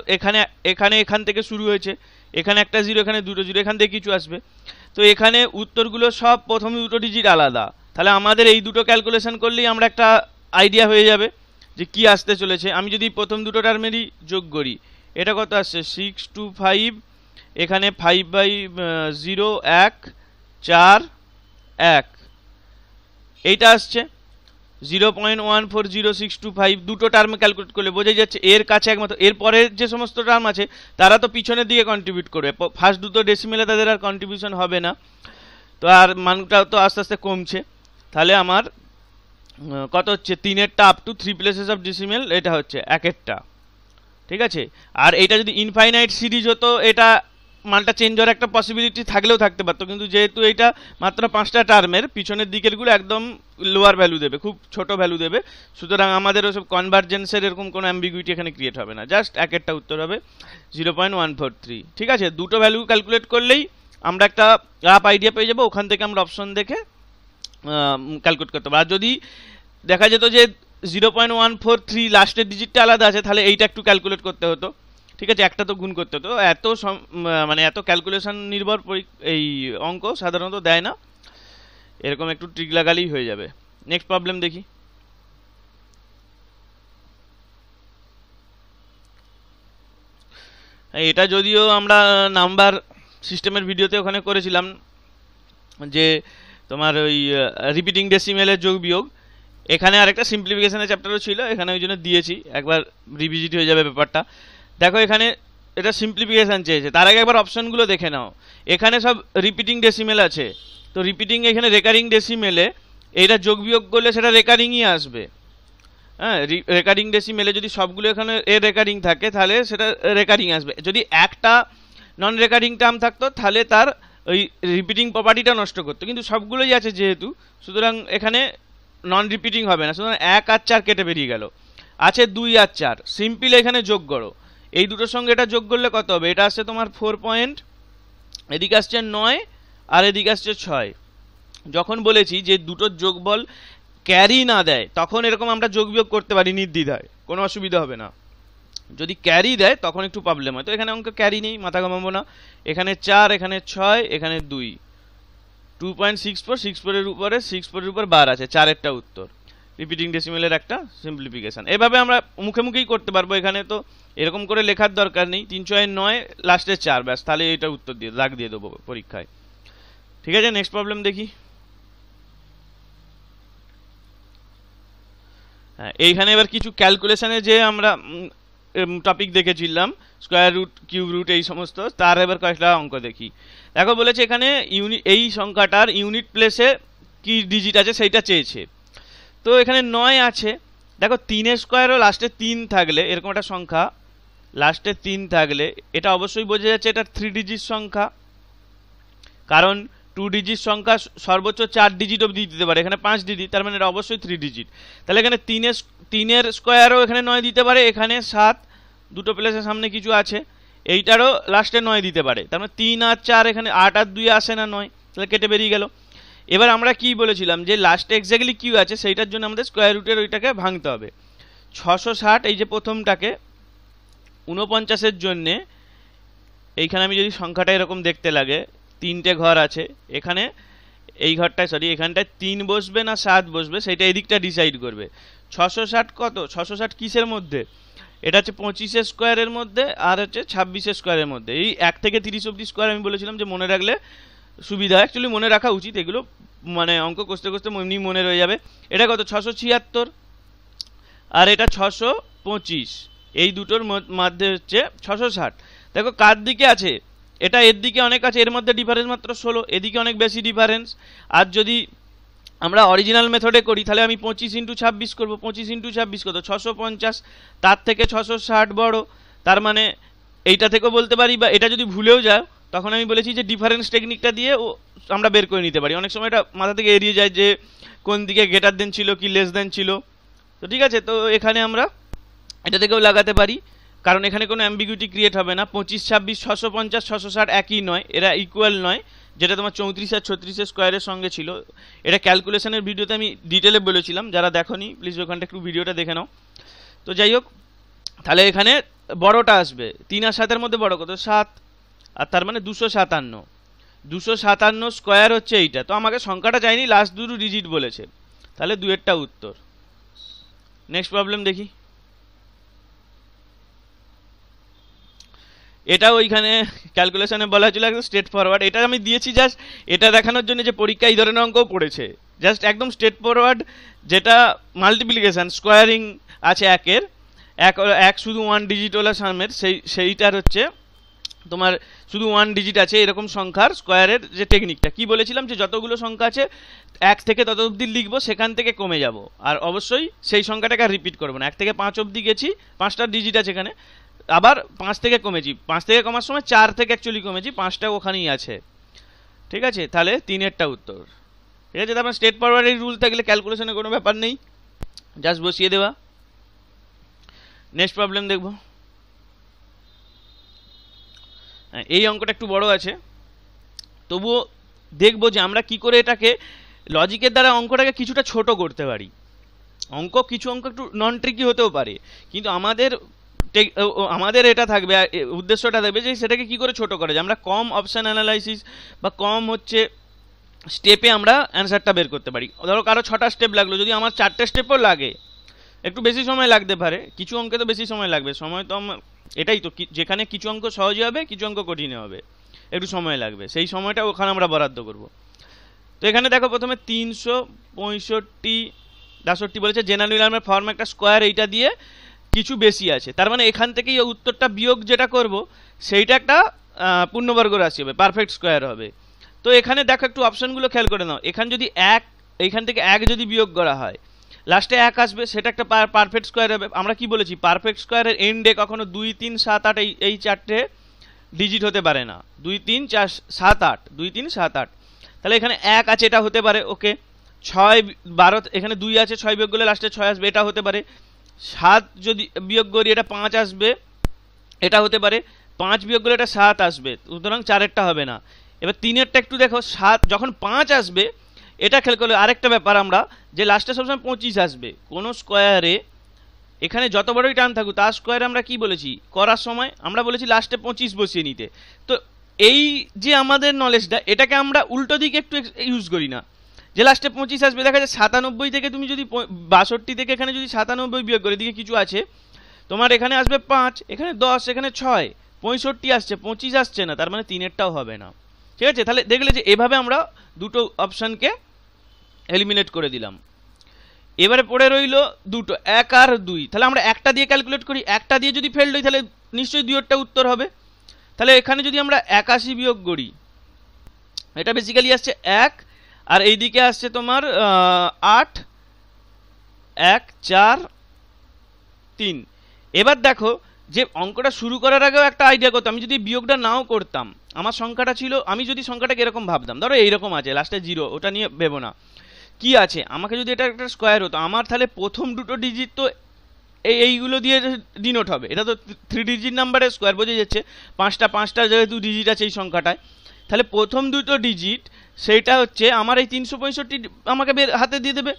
এখান থেকে শুরু হয়েছে, এখানে একটা 0, এখানে দুটো 0, এখান থেকে কিছু আসবে। তো এখানে উত্তরগুলো সব প্রথম দুটো ডিজিট আলাদা, তাহলে আমাদের এই দুটো ক্যালকুলেশন করলেই আমরা একটা আইডিয়া হয়ে যাবে যে কি আসতে চলেছে। আমি যদি প্রথম দুটো টার্মেরই যোগ করি, এটা কত আসছে 625, এখানে 5/0 1 4 1, এইটা আসছে 0.140625। দুটো টার্ম ক্যালকুলেট করলে বোঝাই যাচ্ছে এর কাছে একমাত্র, এর পরের যে সমস্ত টার্ম আছে তারা তো পিছনের দিকে কন্ট্রিবিউট করবে, ফার্স্ট দুটো ডেসিমেলে তাদের আর কন্ট্রিবিউশন হবে না, তো আর মানটা তো আস্তে আস্তে কমছে। তাহলে আমার কত হচ্ছে 3-এরটা up to 3 places of decimal, এটা হচ্ছে 1-এরটা, ঠিক আছে। আর এটা যদি ইনফাইনাইট সিরিজ হতো এটা মানটা চেঞ্জ হওয়ার একটা পসিবিলিটি থাকলেও থাকতে পারতো, কিন্তু যেহেতু এটা মাত্র 5টা টার্মের, পিছনের দিকেরগুলো একদম লোয়ার ভ্যালু দেবে, খুব ছোট ভ্যালু দেবে, সুতরাং আমাদের ওসব কনভার্জেন্সের এরকম কোনো অ্যাম্বিগুইটি এখানে ক্রিয়েট হবে না। জাস্ট 1-এরটা উত্তর হবে 0.143, ঠিক আছে। দুটো ভ্যালু ক্যালকুলেট করলেই আমরা একটা রাফ আইডিয়া পেয়ে যাবো, ওখান থেকে আমরা অপশন দেখে ক্যালকুলেট করতে পারবো। আর যদি দেখা যেত যে 0.143 লাস্টের ডিজিটটা আলাদা আছে, তাহলে এইটা একটু ক্যালকুলেট করতে হতো, ঠিক আছে, একটা তো গুণ করতে হতো। এত মানে এত ক্যালকুলেশন নির্ভর এই অঙ্ক সাধারণত দেয় না, এরকম একটু ট্রিক লাগালেই হয়ে যাবে। নেক্সট প্রবলেম দেখি। এটা যদিও আমরা নাম্বার সিস্টেমের ভিডিওতে ওখানে করেছিলাম, যে তোমার ওই রিপিটিং ডেসিমেলের যোগ বিয়োগ, এখানে আরেকটা সিম্পলিফিকেশনের চ্যাপ্টারও ছিল, এখানে ওই জন্য দিয়েছি, একবার রিভিজিট হয়ে যাবে ব্যাপারটা। দেখো এখানে এটা সিম্পলিফিকেশান চেয়েছে, তার আগে একবার অপশনগুলো দেখে নাও। এখানে সব রিপিটিং ডেসিমেল আছে, তো রিপিটিং এখানে রেকারিং ডেসিমেলে এইটা যোগ বিয়োগ করলে সেটা রেকারিংই আসবে। হ্যাঁ, রেকারিং ডেসিমেলে যদি সবগুলো এখানে রেকারিং থাকে তাহলে সেটা রেকারিং আসবে। যদি একটা নন রেকারিং টার্ম থাকতো তাহলে তার ওই রিপিটিং প্রপার্টিটা নষ্ট করতো, কিন্তু সবগুলোই আছে যেহেতু, সুতরাং এখানে নন রিপিটিং হবে না, সুতরাং 1 আর 4 কেটে বেরিয়ে গেল, আছে 2 আর 4, সিম্পল এখানে যোগ করো, এই দুটোর সঙ্গে এটা যোগ করলে কত হবে, এটা আসছে তোমার 4 পয়েন্ট, এদিকে আসছে 9 আর এদিকে আসছে 6। যখন বলেছি যে দুটোর যোগফল ক্যারি না দেয় তখন এরকম আমরা যোগ বিয়োগ করতে পারি নির্দ্বিধায়, কোনো অসুবিধা হবে না। যদি ক্যারি দেয় তখন একটু প্রবলেম হয়, তো এখানে অঙ্ক ক্যারি নেই, মাথা ঘামাবো না। এখানে 4, এখানে 6, এখানে 2, 2.64, 64-এর উপরে 64-এর উপর বার আছে, 4-এরটা উত্তর। রিপিটিং ডেসিমেলের একটা সিম্পলিফিকেশন এভাবে আমরা মুখে মুখেই করতে পারবো, এখানে তো এরকম করে লেখার দরকার নেই। 3/9 লাস্টে 4, ব্যাস, তাহলে এটা উত্তর দিয়ে দাগ দিয়ে দেবো পরীক্ষায়, ঠিক আছে। নেক্সট প্রবলেম দেখি। হ্যাঁ, এইখানে এবার কিছু ক্যালকুলেশনে যে আমরা টপিক দেখেছিলাম, স্কোয়ার রুট, কিউব রুট, এই সমস্ত, তার এবার কয়েকটা অঙ্ক দেখি। দেখো বলেছে এখানে এই সংখ্যাটার ইউনিট প্লেসে কি ডিজিট আছে সেইটা চেয়েছে। তো এখানে 9 আছে, দেখো 3-এর স্কোয়ারও লাস্টে 3 থাকলে, এরকম একটা সংখ্যা লাস্টে 3 থাকলে এটা অবশ্যই বোঝা যাচ্ছে এটা 3 ডিজিট সংখ্যা, কারণ 2 ডিজিট সংখ্যা সর্বোচ্চ 4 ডিজিট অবধি দিতে পারে, এখানে 5 ডিজিট, তার মানে এটা অবশ্যই 3 ডিজিট। তাহলে এখানে 3-এর স্কোয়ারও এখানে 9 দিতে পারে, এখানে 7, দুটো প্লেসের সামনে কিছু আছে, এইটারও লাস্টে 9 দিতে পারে, তার মানে 3 আর 4, এখানে 8 আর 2 আসে না 9, তাহলে কেটে বেরিয়ে গেল। এবার আমরা কি বলেছিলাম যে লাস্টে এক্স্যাক্টলি কিউ আছে সেইটার জন্য আমাদের স্কোয়ার রুটের ওইটাকে ভাঙতে হবে। 660, এই যে প্রথমটাকে 49-এর জন্যে এইখানে আমি যদি সংখ্যাটা এরকম দেখতে লাগে, 3টে ঘর আছে, এখানে এই ঘরটায় এখানটায় 3 বসবে না 7 বসবে সেটা এদিকটা ডিসাইড করবে। 660 কত, 660 কিসের মধ্যে, এটা হচ্ছে 25-এর স্কোয়ারের মধ্যে আর হচ্ছে 26-এর স্কোয়ারের মধ্যে। এই 1 থেকে 30 অবধি স্কোয়ার আমি বলেছিলাম যে মনে রাখলে সুবিধা, অ্যাকচুয়ালি মনে রাখা উচিত, এগুলো মানে অঙ্ক কষতে কষতে এমনি মনে রয়ে যাবে। এটা কত, 676, আর এটা 625, এই দুটোর মধ্যে হচ্ছে 660। দেখো কার দিকে আছে, এটা এর দিকে অনেক আছে, এর মধ্যে ডিফারেন্স মাত্র 16, এদিকে অনেক বেশি ডিফারেন্স। আর যদি আমরা অরিজিনাল মেথডে করি তাহলে আমি 25 × 26 করবো, 25 × 26 কত, 650, তার থেকে 660 বড়, তার মানে এইটা থেকেও বলতে পারি, বা এটা যদি ভুলেও যাও তখন আমি বলেছি যে ডিফারেন্স টেকনিকটা দিয়ে আমরা বের করে নিতে পারি। অনেক সময় এটা মাথা থেকে এড়িয়ে যায় যে কোন দিকে গ্রেটার দেন ছিল কি লেস দেন ছিল, তো ঠিক আছে, তো এখানে আমরা এটা থেকেও লাগাতে পারি, কারণ এখানে কোনো অ্যাম্বিগুইটি ক্রিয়েট হবে না। 25, 26, 650, 660 একই নয়, এরা ইকুয়াল নয়, যেটা তোমার 34 আর 36-এর স্কোয়ারের সঙ্গে ছিল। এটা ক্যালকুলেশনের ভিডিওতে আমি ডিটেলে বলেছিলাম, যারা দেখোনি প্লিজ ওখানটা একটু ভিডিওটা দেখে নাও। তো যাই হোক, তাহলে এখানে বড়টা আসবে, 3 আর 7-এর মধ্যে বড় কত, 7, আর তার মানে 257, 257 স্কোয়ার হচ্ছে এইটা। তো আমাকে সংখ্যাটা চাইনি, লাস্ট দুটো ডিজিট বলেছে, তাহলে 2-এরটা উত্তর। নেক্সট প্রবলেম দেখি। এটা ওইখানে ক্যালকুলেশনে বলা হয়েছিল একদম স্ট্রেট ফরওয়ার্ড, এটা আমি দিয়েছি জাস্ট এটা দেখানোর জন্য যে পরীক্ষা এই ধরনের অঙ্কও পড়েছে, জাস্ট একদম স্ট্রেট ফরওয়ার্ড, যেটা মাল্টিপ্লিকেশন স্কোয়ারিং আছে এক শুধু 1 ডিজিট ওলা সামের, সেইটার হচ্ছে তোমার শুধু 1 ডিজিট আছে এরকম সংখ্যার স্কোয়ারের যে টেকনিকটা কি বলেছিলাম, যে যতগুলো সংখ্যা আছে 1 থেকে তত অবধি লিখবো, সেখান থেকে কমে যাব, আর অবশ্যই সেই সংখ্যাটাকে আর রিপিট করবো না। 1 থেকে 5 অবধি গেছি, 5টা ডিজিট আছে এখানে, আবার 5 থেকে কমেছি, 5 থেকে কমার সময় 4 থেকে অ্যাকচুয়ালি কমেছি, 5টা ওখানেই আছে। ঠিক আছে, তাহলে 3-এরটা উত্তর। ঠিক আছে, তারপর স্ট্রেট ফরওয়ার্ডের রুল থাকলে ক্যালকুলেশনে কোনো ব্যাপার নেই, জাস্ট বসিয়ে দেওয়া। নেক্সট প্রবলেম দেখবো। এই অঙ্কটা একটু বড় আছে, তবুও দেখবো যে আমরা কি করে এটাকে লজিকের দ্বারা অঙ্কটাকে কিছুটা ছোট করতে পারি। কিছু অঙ্ক একটু নন ট্রিকি হতেও পারে, কিন্তু আমাদের এটা থাকবে, উদ্দেশ্যটা থাকবে যে সেটাকে কি করে ছোট করা যায়, আমরা কম অপশন অ্যানালাইসিস বা কম হচ্ছে স্টেপে আমরা অ্যান্সারটা বের করতে পারি। ধরো কারো 6টা স্টেপ লাগলো, যদি আমার 4টে স্টেপও লাগে একটু বেশি সময় লাগতে পারে, কিছু অঙ্কে তো বেশি সময় লাগবে, সময় তো আমার এটাই তো, যেখানে কিছু অঙ্ক সহজে হবে কিছু অঙ্ক কঠিনে হবে, একটু সময় লাগবে, সেই সময়টা ওখানে আমরা বরাদ্দ করব। তো এখানে দেখো প্রথমে 365 বলেছে, জেনারেল উইলিয়ামের ফর্ম একটা স্কোয়ার, এইটা দিয়ে কিছু বেশি আছে, তার মানে এখান থেকেই উত্তরটা বিয়োগ যেটা করব সেইটা একটা পূর্ণবর্গ রাশি হবে, পারফেক্ট স্কোয়ার হবে। তো এখানে দেখো একটু অপশনগুলো খেয়াল করে নাও, এখানে যদি এইখান থেকে 1 যদি বিয়োগ করা হয় লাস্টে 1 আসবে, সেটা একটা পারফেক্ট স্কোয়ার হবে। আমরা কি বলেছি, পারফেক্ট স্কোয়ারের এন্ডে কখনো 2, 3, 7, 8 এই 4টে ডিজিট হতে পারে না, 2, 3, 4, 7, 8, 2, 3, 7, 8। তাহলে এখানে 1 আছে, এটা হতে পারে, ওকে। 6, 12, এখানে 2 আছে, 6 বিয়োগ করলে লাস্টে 6 আসবে, এটা হতে পারে। 7 যদি বিয়োগ করি এটা 5 আসবে, এটা হতে পারে। 5 বিয়োগ করলে এটা 7 আসবে, সুতরাং 4-এরটা হবে না। এবার 3-এরটা একটু দেখো, 7 যখন 5 আসবে, এটা খেয়াল করলে আরেকটা ব্যাপার আমরা, যে লাস্টে সবসময় 25 আসবে কোনো স্কোয়ারে, এখানে যত বড়ই টার্ম থাকুক তার স্কোয়ারে আমরা কি বলেছি করার সময়, আমরা বলেছি লাস্টে 25 বসিয়ে নিতে। তো এই যে আমাদের নলেজটা, এটাকে আমরা উল্টো দিকে একটু ইউজ করি না, যে লাস্টে 25 আসবে। দেখা যায় 97 থেকে তুমি যদি 62 থেকে এখানে যদি 97 বিয়োগ করে, দিকে কিছু আছে, তোমার এখানে আসবে 5, এখানে 10, এখানে 6, 65 আসছে, 25 আসছে না, তার মানে 3-এরটাও হবে না। ঠিক আছে, তাহলে দেখলে যে এভাবে আমরা দুটো অপশানকে এলিমিনেট করে দিলাম। এবারে পড়ে রইল দুটো, 1 আর 2। তাহলে আমরা একটা দিয়ে ক্যালকুলেট করি, একটা দিয়ে যদি ফেল্ড হই তাহলে নিশ্চয়ই 2-এরটা উত্তর হবে। তাহলে এখানে যদি আমরা 81 বিয়োগ করি, এটা বেসিক্যালি আসছে 1, আর এই দিকে আসছে তোমার 8, 1, 4, 3। এবার দেখো যে অঙ্কটা শুরু করার আগেও একটা আইডিয়া করতাম, আমি যদি বিয়োগটা নাও করতাম, আমার সংখ্যাটা ছিল, আমি যদি সংখ্যাটাকে এরকম ভাবতাম, ধরো এইরকম আছে লাস্টে 0, ওটা নিয়ে ভেবো না, কি আছে আমাকে যদি এটা একটা স্কোয়ার হতো, আমার তাহলে প্রথম দুটো ডিজিট তো এইগুলো দিয়ে ডিনোট হবে, এটা তো 3 ডিজিট নাম্বারের স্কোয়ার, বোঝা যাচ্ছে 5টা যেহেতু ডিজিট আছে এই সংখ্যাটায়, তাহলে প্রথম দুটো ডিজিট সেইটা হচ্ছে আমার এই 365 আমাকে হাতে দিয়ে দেবে।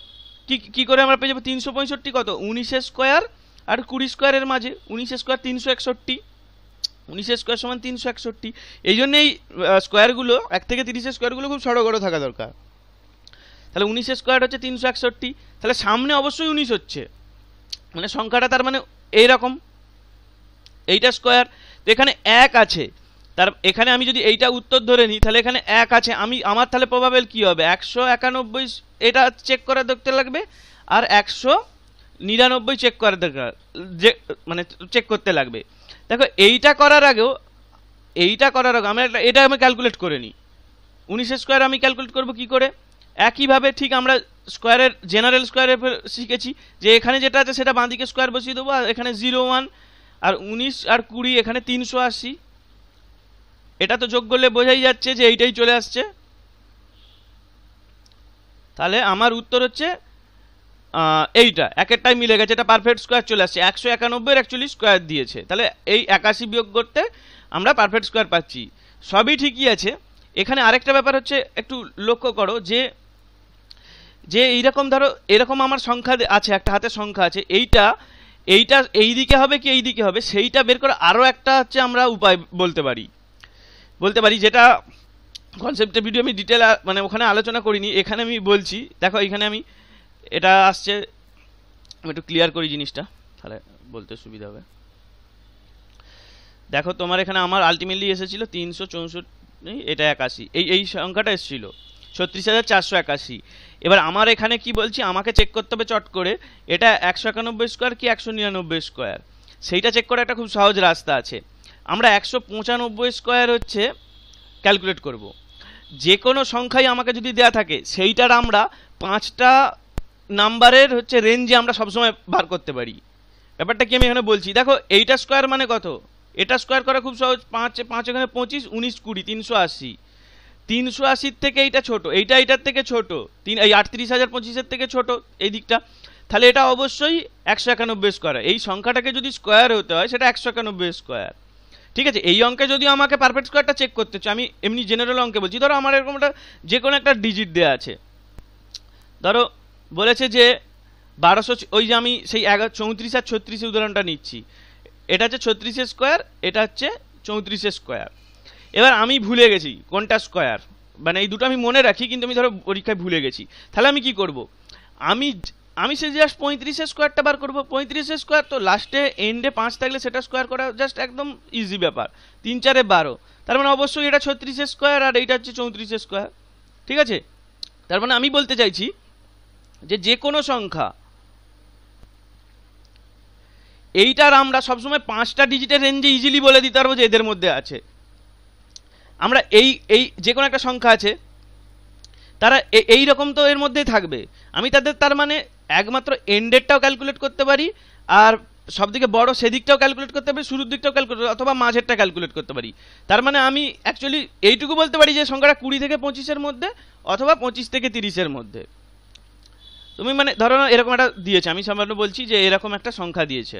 কি করে আমরা পেয়ে যাবো 365 কত, 19 স্কোয়ার আর 20 স্কোয়ারের মাঝে, 19 স্কোয়ার 361, 19 স্কোয়ার সমান 361। এই জন্য এই স্কোয়ারগুলো 1 থেকে 30 স্কোয়ারগুলো খুব সড়গড় থাকা দরকার। তাহলে 19 স্কোয়ার হচ্ছে 361, তাহলে সামনে অবশ্যই 19 হচ্ছে, মানে সংখ্যাটা তার মানে এইরকম, এইটা স্কোয়ার। তো এখানে 1 আছে, তার এখানে আমি যদি এইটা উত্তর ধরে নিই, তাহলে এখানে 1 আছে, আমার তাহলে প্রবাবেল কি হবে, 191 এটা চেক করে দেখতে লাগবে, আর 199 চেক করে দরকার, যে মানে চেক করতে লাগবে। দেখো এইটা করার আগেও আমি এটা ক্যালকুলেট করে নিই, 19 স্কোয়ার আমি ক্যালকুলেট করব কি করে, একইভাবে ঠিক আমরা স্কোয়ারের জেনারেল স্কোয়ারের শিখেছি, যে এখানে যেটা আছে সেটা বাঁ দিকে স্কোয়ার বসিয়ে দেবো, আর এখানে 0, 1 আর 19 আর 20, এখানে 380, এটা তো যোগ করলে বোঝাই যাচ্ছে যে এইটাই চলে আসছে। তাহলে আমার উত্তর হচ্ছে এইটা, একেরটাই মিলে গেছে, এটা পারফেক্ট স্কোয়ার চলে আসছে, 191 অ্যাকচুয়ালি স্কোয়ার দিয়েছে, তাহলে এই 81 বিয়োগ করতে আমরা পারফেক্ট স্কোয়ার পাচ্ছি। সবই ঠিকই আছে। এখানে আরেকটা ব্যাপার হচ্ছে, একটু লক্ষ্য করো যে এইরকম ধরো এরকম আমার সংখ্যা আছে, একটা হাতে সংখ্যা আছে, এইটা এই দিকে হবে কি এই দিকে হবে, সেইটা বের করে আরও একটা হচ্ছে আমরা উপায় বলতে পারি, যেটা কনসেপ্টের ভিডিও আমি ডিটেল মানে ওখানে আলোচনা করিনি, এখানে আমি বলছি। দেখো এখানে আমি এটা আসছে, আমি একটু ক্লিয়ার করি জিনিসটা, তাহলে বলতে সুবিধা হবে। দেখো তোমার এখানে আমার আলটিমেটলি এসেছিল 364, এটা 81, এই সংখ্যাটা এসেছিল 36,481। এবার আমার এখানে কি বলছি, আমাকে চেক করতে হবে চট করে, এটা 191 স্কোয়ার কি 199 স্কোয়ার, সেইটা চেক করে একটা খুব সহজ রাস্তা আছে। আমরা 195 স্কোয়ার হচ্ছে ক্যালকুলেট করব। যে কোনো সংখ্যাই আমাকে যদি দেয়া থাকে সেইটার আমরা 5টা নাম্বারের হচ্ছে রেঞ্জে আমরা সবসময় বার করতে পারি। ব্যাপারটা কি আমি এখানে বলছি, দেখো এইটা স্কোয়ার মানে কত, এটা স্কোয়ার করা খুব সহজ, 5 5 এখানে 25, 19 20 380, 380 থেকে এইটা ছোট, এইটা এইটার থেকে ছোট, এই 38,025 থেকে ছোট এই দিকটা, তাহলে এটা অবশ্যই 191 স্কোয়ার। এই সংখ্যাটাকে যদি স্কোয়ার হতে হয় সেটা 191 স্কোয়ার। ঠিক আছে, এই অঙ্কে যদি আমাকে পারফেক্ট স্কোয়ারটা চেক করতে হচ্ছে, আমি এমনি জেনারেল অঙ্কে বলছি, ধরো আমার এরকম একটা যে কোনো একটা ডিজিট দেওয়া আছে, ধরো বলেছে যে 1200, ওই যে আমি সেই 34 আর 36 উদাহরণটা নিচ্ছি, এটা হচ্ছে 36 স্কোয়ার, এটা হচ্ছে 34 স্কোয়ার। এবার আমি ভুলে গেছি কোনটা স্কোয়ার, মানে এই দুটো আমি মনে রাখি কিন্তু আমি ধরো পরীক্ষায় ভুলে গেছি, তাহলে আমি কি করব, আমি সে জাস্ট 35 স্কোয়ারটা বার করবো। 35 স্কোয়ার তো লাস্টে এন্ডে 5 থাকলে সেটা স্কোয়ার করা জাস্ট একদম ইজি ব্যাপার, 3 4 12, তার মানে অবশ্যই এটা 36 স্কোয়ার আর এইটা হচ্ছে 34 স্কোয়ার। ঠিক আছে, তার মানে আমি বলতে চাইছি যে কোনো সংখ্যা এইটার আমরা সবসময় 5টা ডিজিটের রেঞ্জে ইজিলি বলে দিতে পারবো যে এদের মধ্যে আছে। আমরা এই এই যে কোনো একটা সংখ্যা আছে তারা এই রকম তো এর মধ্যেই থাকবে, আমি তার মানে একমাত্র এন্ডেরটাও ক্যালকুলেট করতে পারি, আর সবদিকে বড় সেদিকটাও ক্যালকুলেট করতে পারি, শুরুর দিকটাও ক্যালকুলেট অথবা মাঝেরটা ক্যালকুলেট করতে পারি। তার মানে আমি অ্যাকচুয়ালি এইটুকু বলতে পারি যে সংখ্যাটা 20 থেকে 25-এর মধ্যে অথবা 25 থেকে 30-এর মধ্যে। তুমি মানে ধরো এরকম একটা দিয়েছে, আমি সামান্য বলছি যে এরকম একটা সংখ্যা দিয়েছে,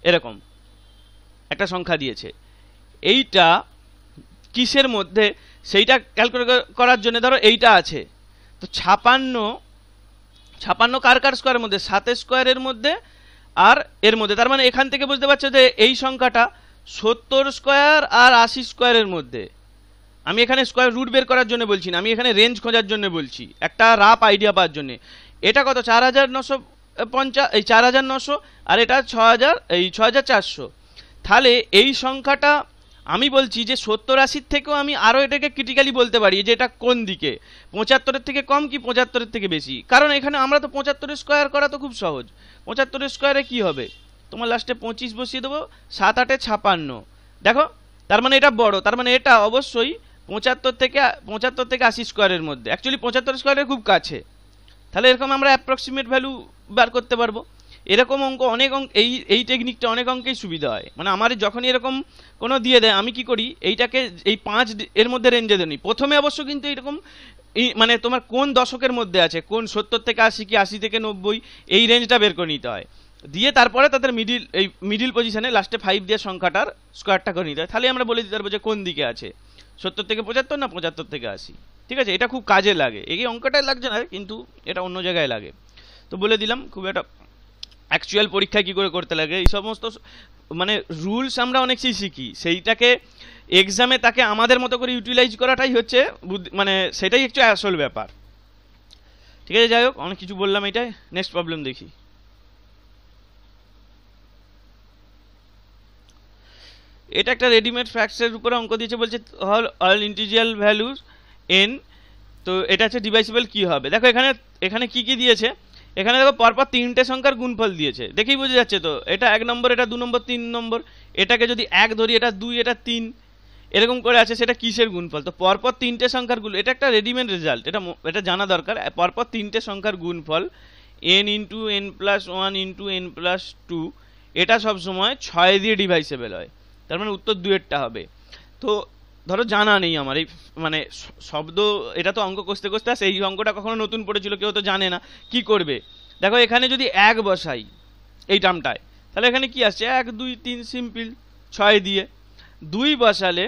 এরকম একটা সংখ্যা দিয়েছে, এইটা কিসের মধ্যে সেইটা ক্যালকুলেট করার জন্য ধরো এইটা আছে, তো 56 কার কার স্কোয়ারের মধ্যে, 7 স্কোয়ারের মধ্যে আর এর মধ্যে, তার মানে এখান থেকে বুঝতে পারছো যে এই সংখ্যাটা 70 স্কোয়ার আর 80 স্কোয়ারের মধ্যে। আমি এখানে স্কোয়ার রুট বের করার জন্য বলছি না, আমি এখানে রেঞ্জ খোঁজার জন্য বলছি, একটা রাফ আইডিয়া পাওয়ার জন্য। এটা কত 4950, এই 4900, আর এটা 6400। তাহলে এই সংখ্যাটা আমি বলছি যে 70-80 থেকেও আমি আরও এটাকে ক্রিটিক্যালি বলতে পারি যে এটা কোন দিকে, 75-এর থেকে কম কি 75-এর থেকে বেশি। কারণ এখানে আমরা তো 75 স্কোয়ার করা তো খুব সহজ, 75 স্কোয়ারে কি হবে, তোমার লাস্টে 25 বসিয়ে দেবো, 7 8 56, দেখো তার মানে এটা বড়, তার মানে এটা অবশ্যই 75 থেকে 80 স্কোয়ারের মধ্যে, অ্যাকচুয়ালি 75 স্কোয়ারের খুব কাছে। তাহলে এরকম আমরা অ্যাপ্রক্সিমেট ভ্যালু বার করতে পারবো। এরকম অঙ্ক অনেক অঙ্ক, এই টেকনিকটা অনেক অঙ্কেই সুবিধা হয়। মানে আমার যখনই এরকম কোনো দিয়ে দেয় আমি কি করি, এইটাকে এই 5 এর মধ্যে রেঞ্জে দিই প্রথমে, অবশ্য কিন্তু এরকম মানে তোমার কোন দশকের মধ্যে আছে, কোন 70 থেকে 80 কি 80 থেকে 90, এই রেঞ্জটা বের করে নিতে হয়, দিয়ে তারপরে তাদের মিডিল পজিশনে লাস্টে 5 দিয়ে সংখ্যাটার স্কোয়ারটা করে নিতে হয়। তাহলে আমরা বলে দিতে পারবো যে কোন দিকে আছে, 70 থেকে 75 না 75 থেকে 80। ঠিক আছে, এটা খুব কাজে লাগে, এই অঙ্কটাই লাগছে না কিন্তু এটা অন্য জায়গায় লাগে। তো বলে দিলাম খুব একটা অ্যাকচুয়াল পরীক্ষায় কী করে করতে লাগে এই সমস্ত মানে রুলস আমরা অনেক শিখি, সেইটাকে এক্সামে তাকে আমাদের মতো করে ইউটিলাইজ করাটাই হচ্ছে মানে সেটাই একটু আসল ব্যাপার। ঠিক আছে, যাই হোক অনেক কিছু বললাম, এটাই নেক্সট প্রবলেম দেখি। এটা একটা রেডিমেড ফ্যাক্টসের উপরে অঙ্ক দিয়েছে, বলছে অল ইন্টিজার ভ্যালুস এন, তো এটা হচ্ছে ডিভাইসেবল কি হবে। দেখো এখানে কি কি দিয়েছে, এখানে দেখো পরপর 3টে সংখ্যার গুণফল দিয়েছে, দেখেই বোঝা যাচ্ছে তো এটা 1 নম্বর, এটা 2 নম্বর, 3 নম্বর, এটাকে যদি 1 ধরি এটা 2, এটা 3, এরকম করে আছে, সেটা কিসের গুণফল, তো পরপর 3টে সংখ্যার গুণ, এটা একটা রেডিমেড রেজাল্ট, এটা জানা দরকার। পরপর 3টে সংখ্যার গুণফল n into n+1 into n+2, এটা সবসময় 6 দিয়ে ডিভাইসেবল হয়, তার মানে উত্তর 2-এরটা হবে। তো ধরো জানা নেই আমার এই মানে শব্দ, এটা তো অঙ্ক কষতে কষতে আসে, এই অঙ্কটা কখনো নতুন পড়েছিল কেউ তো জানে না, কি করবে, দেখো এখানে যদি 1 বসাই এই টার্মটায়, তাহলে এখানে কি আসছে 1 2 3 সিম্পল 6 দিয়ে, 2 বসালে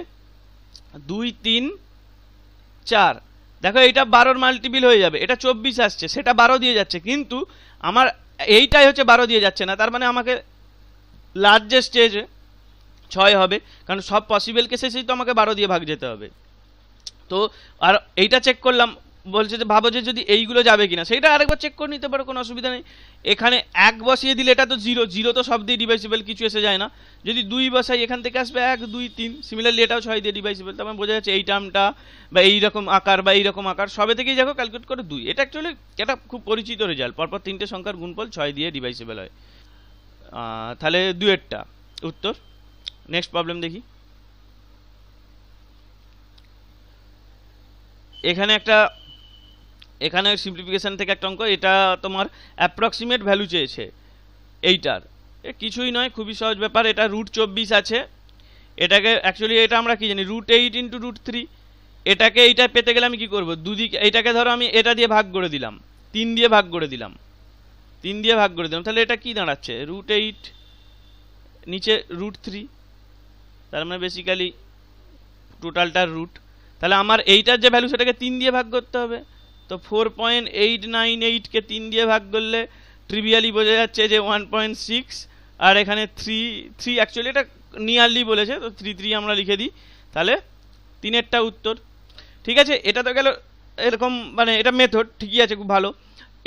2 3 4, দেখো এইটা 12-র মাল্টিপল হয়ে যাবে, এটা 24 আসছে, সেটা 12 দিয়ে যাচ্ছে, কিন্তু আমার এইটাই হচ্ছে 12 দিয়ে যাচ্ছে না, তার মানে আমাকে লার্জেস্ট স্টেজে 6 হবে, কারণ সব পসিবল কেসেসেই তো আমাকে 12 দিয়ে ভাগ যেতে হবে। তো আর এইটা চেক করলাম, বলছে যে ভাবো যে যদি এইগুলো যাবে কিনা, সেইটা আরেকবার চেক করে নিতে পারো, কোনো অসুবিধা নেই। এখানে 1 বসিয়ে দিলে এটা তো 0 তো সব দিয়ে ডিভাইসেবল, কিছু এসে যায় না। যদি 2 বসাই এখান থেকে আসবে 1 2 3, সিমিলারলি এটাও 6 দিয়ে ডিভাইসেবল, তার মানে বোঝা যাচ্ছে এই টার্মটা বা এইরকম আকার বা এইরকম আকার সবে থেকেই দেখো ক্যালকুলেট করে 2, এটা অ্যাকচুয়ালি এটা খুব পরিচিত রেজাল্ট, পরপর 3টে সংখ্যার গুণফল 6 দিয়ে ডিভাইসেবল হয়। তাহলে 2-এরটা উত্তর। নেক্সট প্রবলেম দেখি। এখানে সিম্পলিফিকেশন থেকে একটা অঙ্ক, এটা তোমার অ্যাপ্রক্সিমেট ভ্যালু চেয়েছে এইটার। কিছুই নয়, খুবই সহজ ব্যাপার। এটা √24 আছে, এটাকে অ্যাকচুয়ালি এটা আমরা কি জানি √8 × √3। এটাকে এইটা পেতে গেলে আমি কি করব, দুদিকে এইটাকে ধরো আমি এটা দিয়ে ভাগ করে দিলাম, 3 দিয়ে ভাগ করে দিলাম, তাহলে এটা কি দাঁড়াচ্ছে √8 নিচে √3, তার মানে বেসিক্যালি টোটালটার রুট। তাহলে আমার এইটার যে ভ্যালু সেটাকে 3 দিয়ে ভাগ করতে হবে। তো 4.898 কে 3 দিয়ে ভাগ করলে ট্রিভিয়ালি বোঝা যাচ্ছে যে 1.6, আর এখানে 3 অ্যাকচুয়ালি এটা নিয়ারলি বলেছে, তো 3 আমরা লিখে দিই, তাহলে 3এরটা উত্তর। ঠিক আছে, এটা তো গেল এরকম, মানে এটা মেথড ঠিকই আছে, খুব ভালো।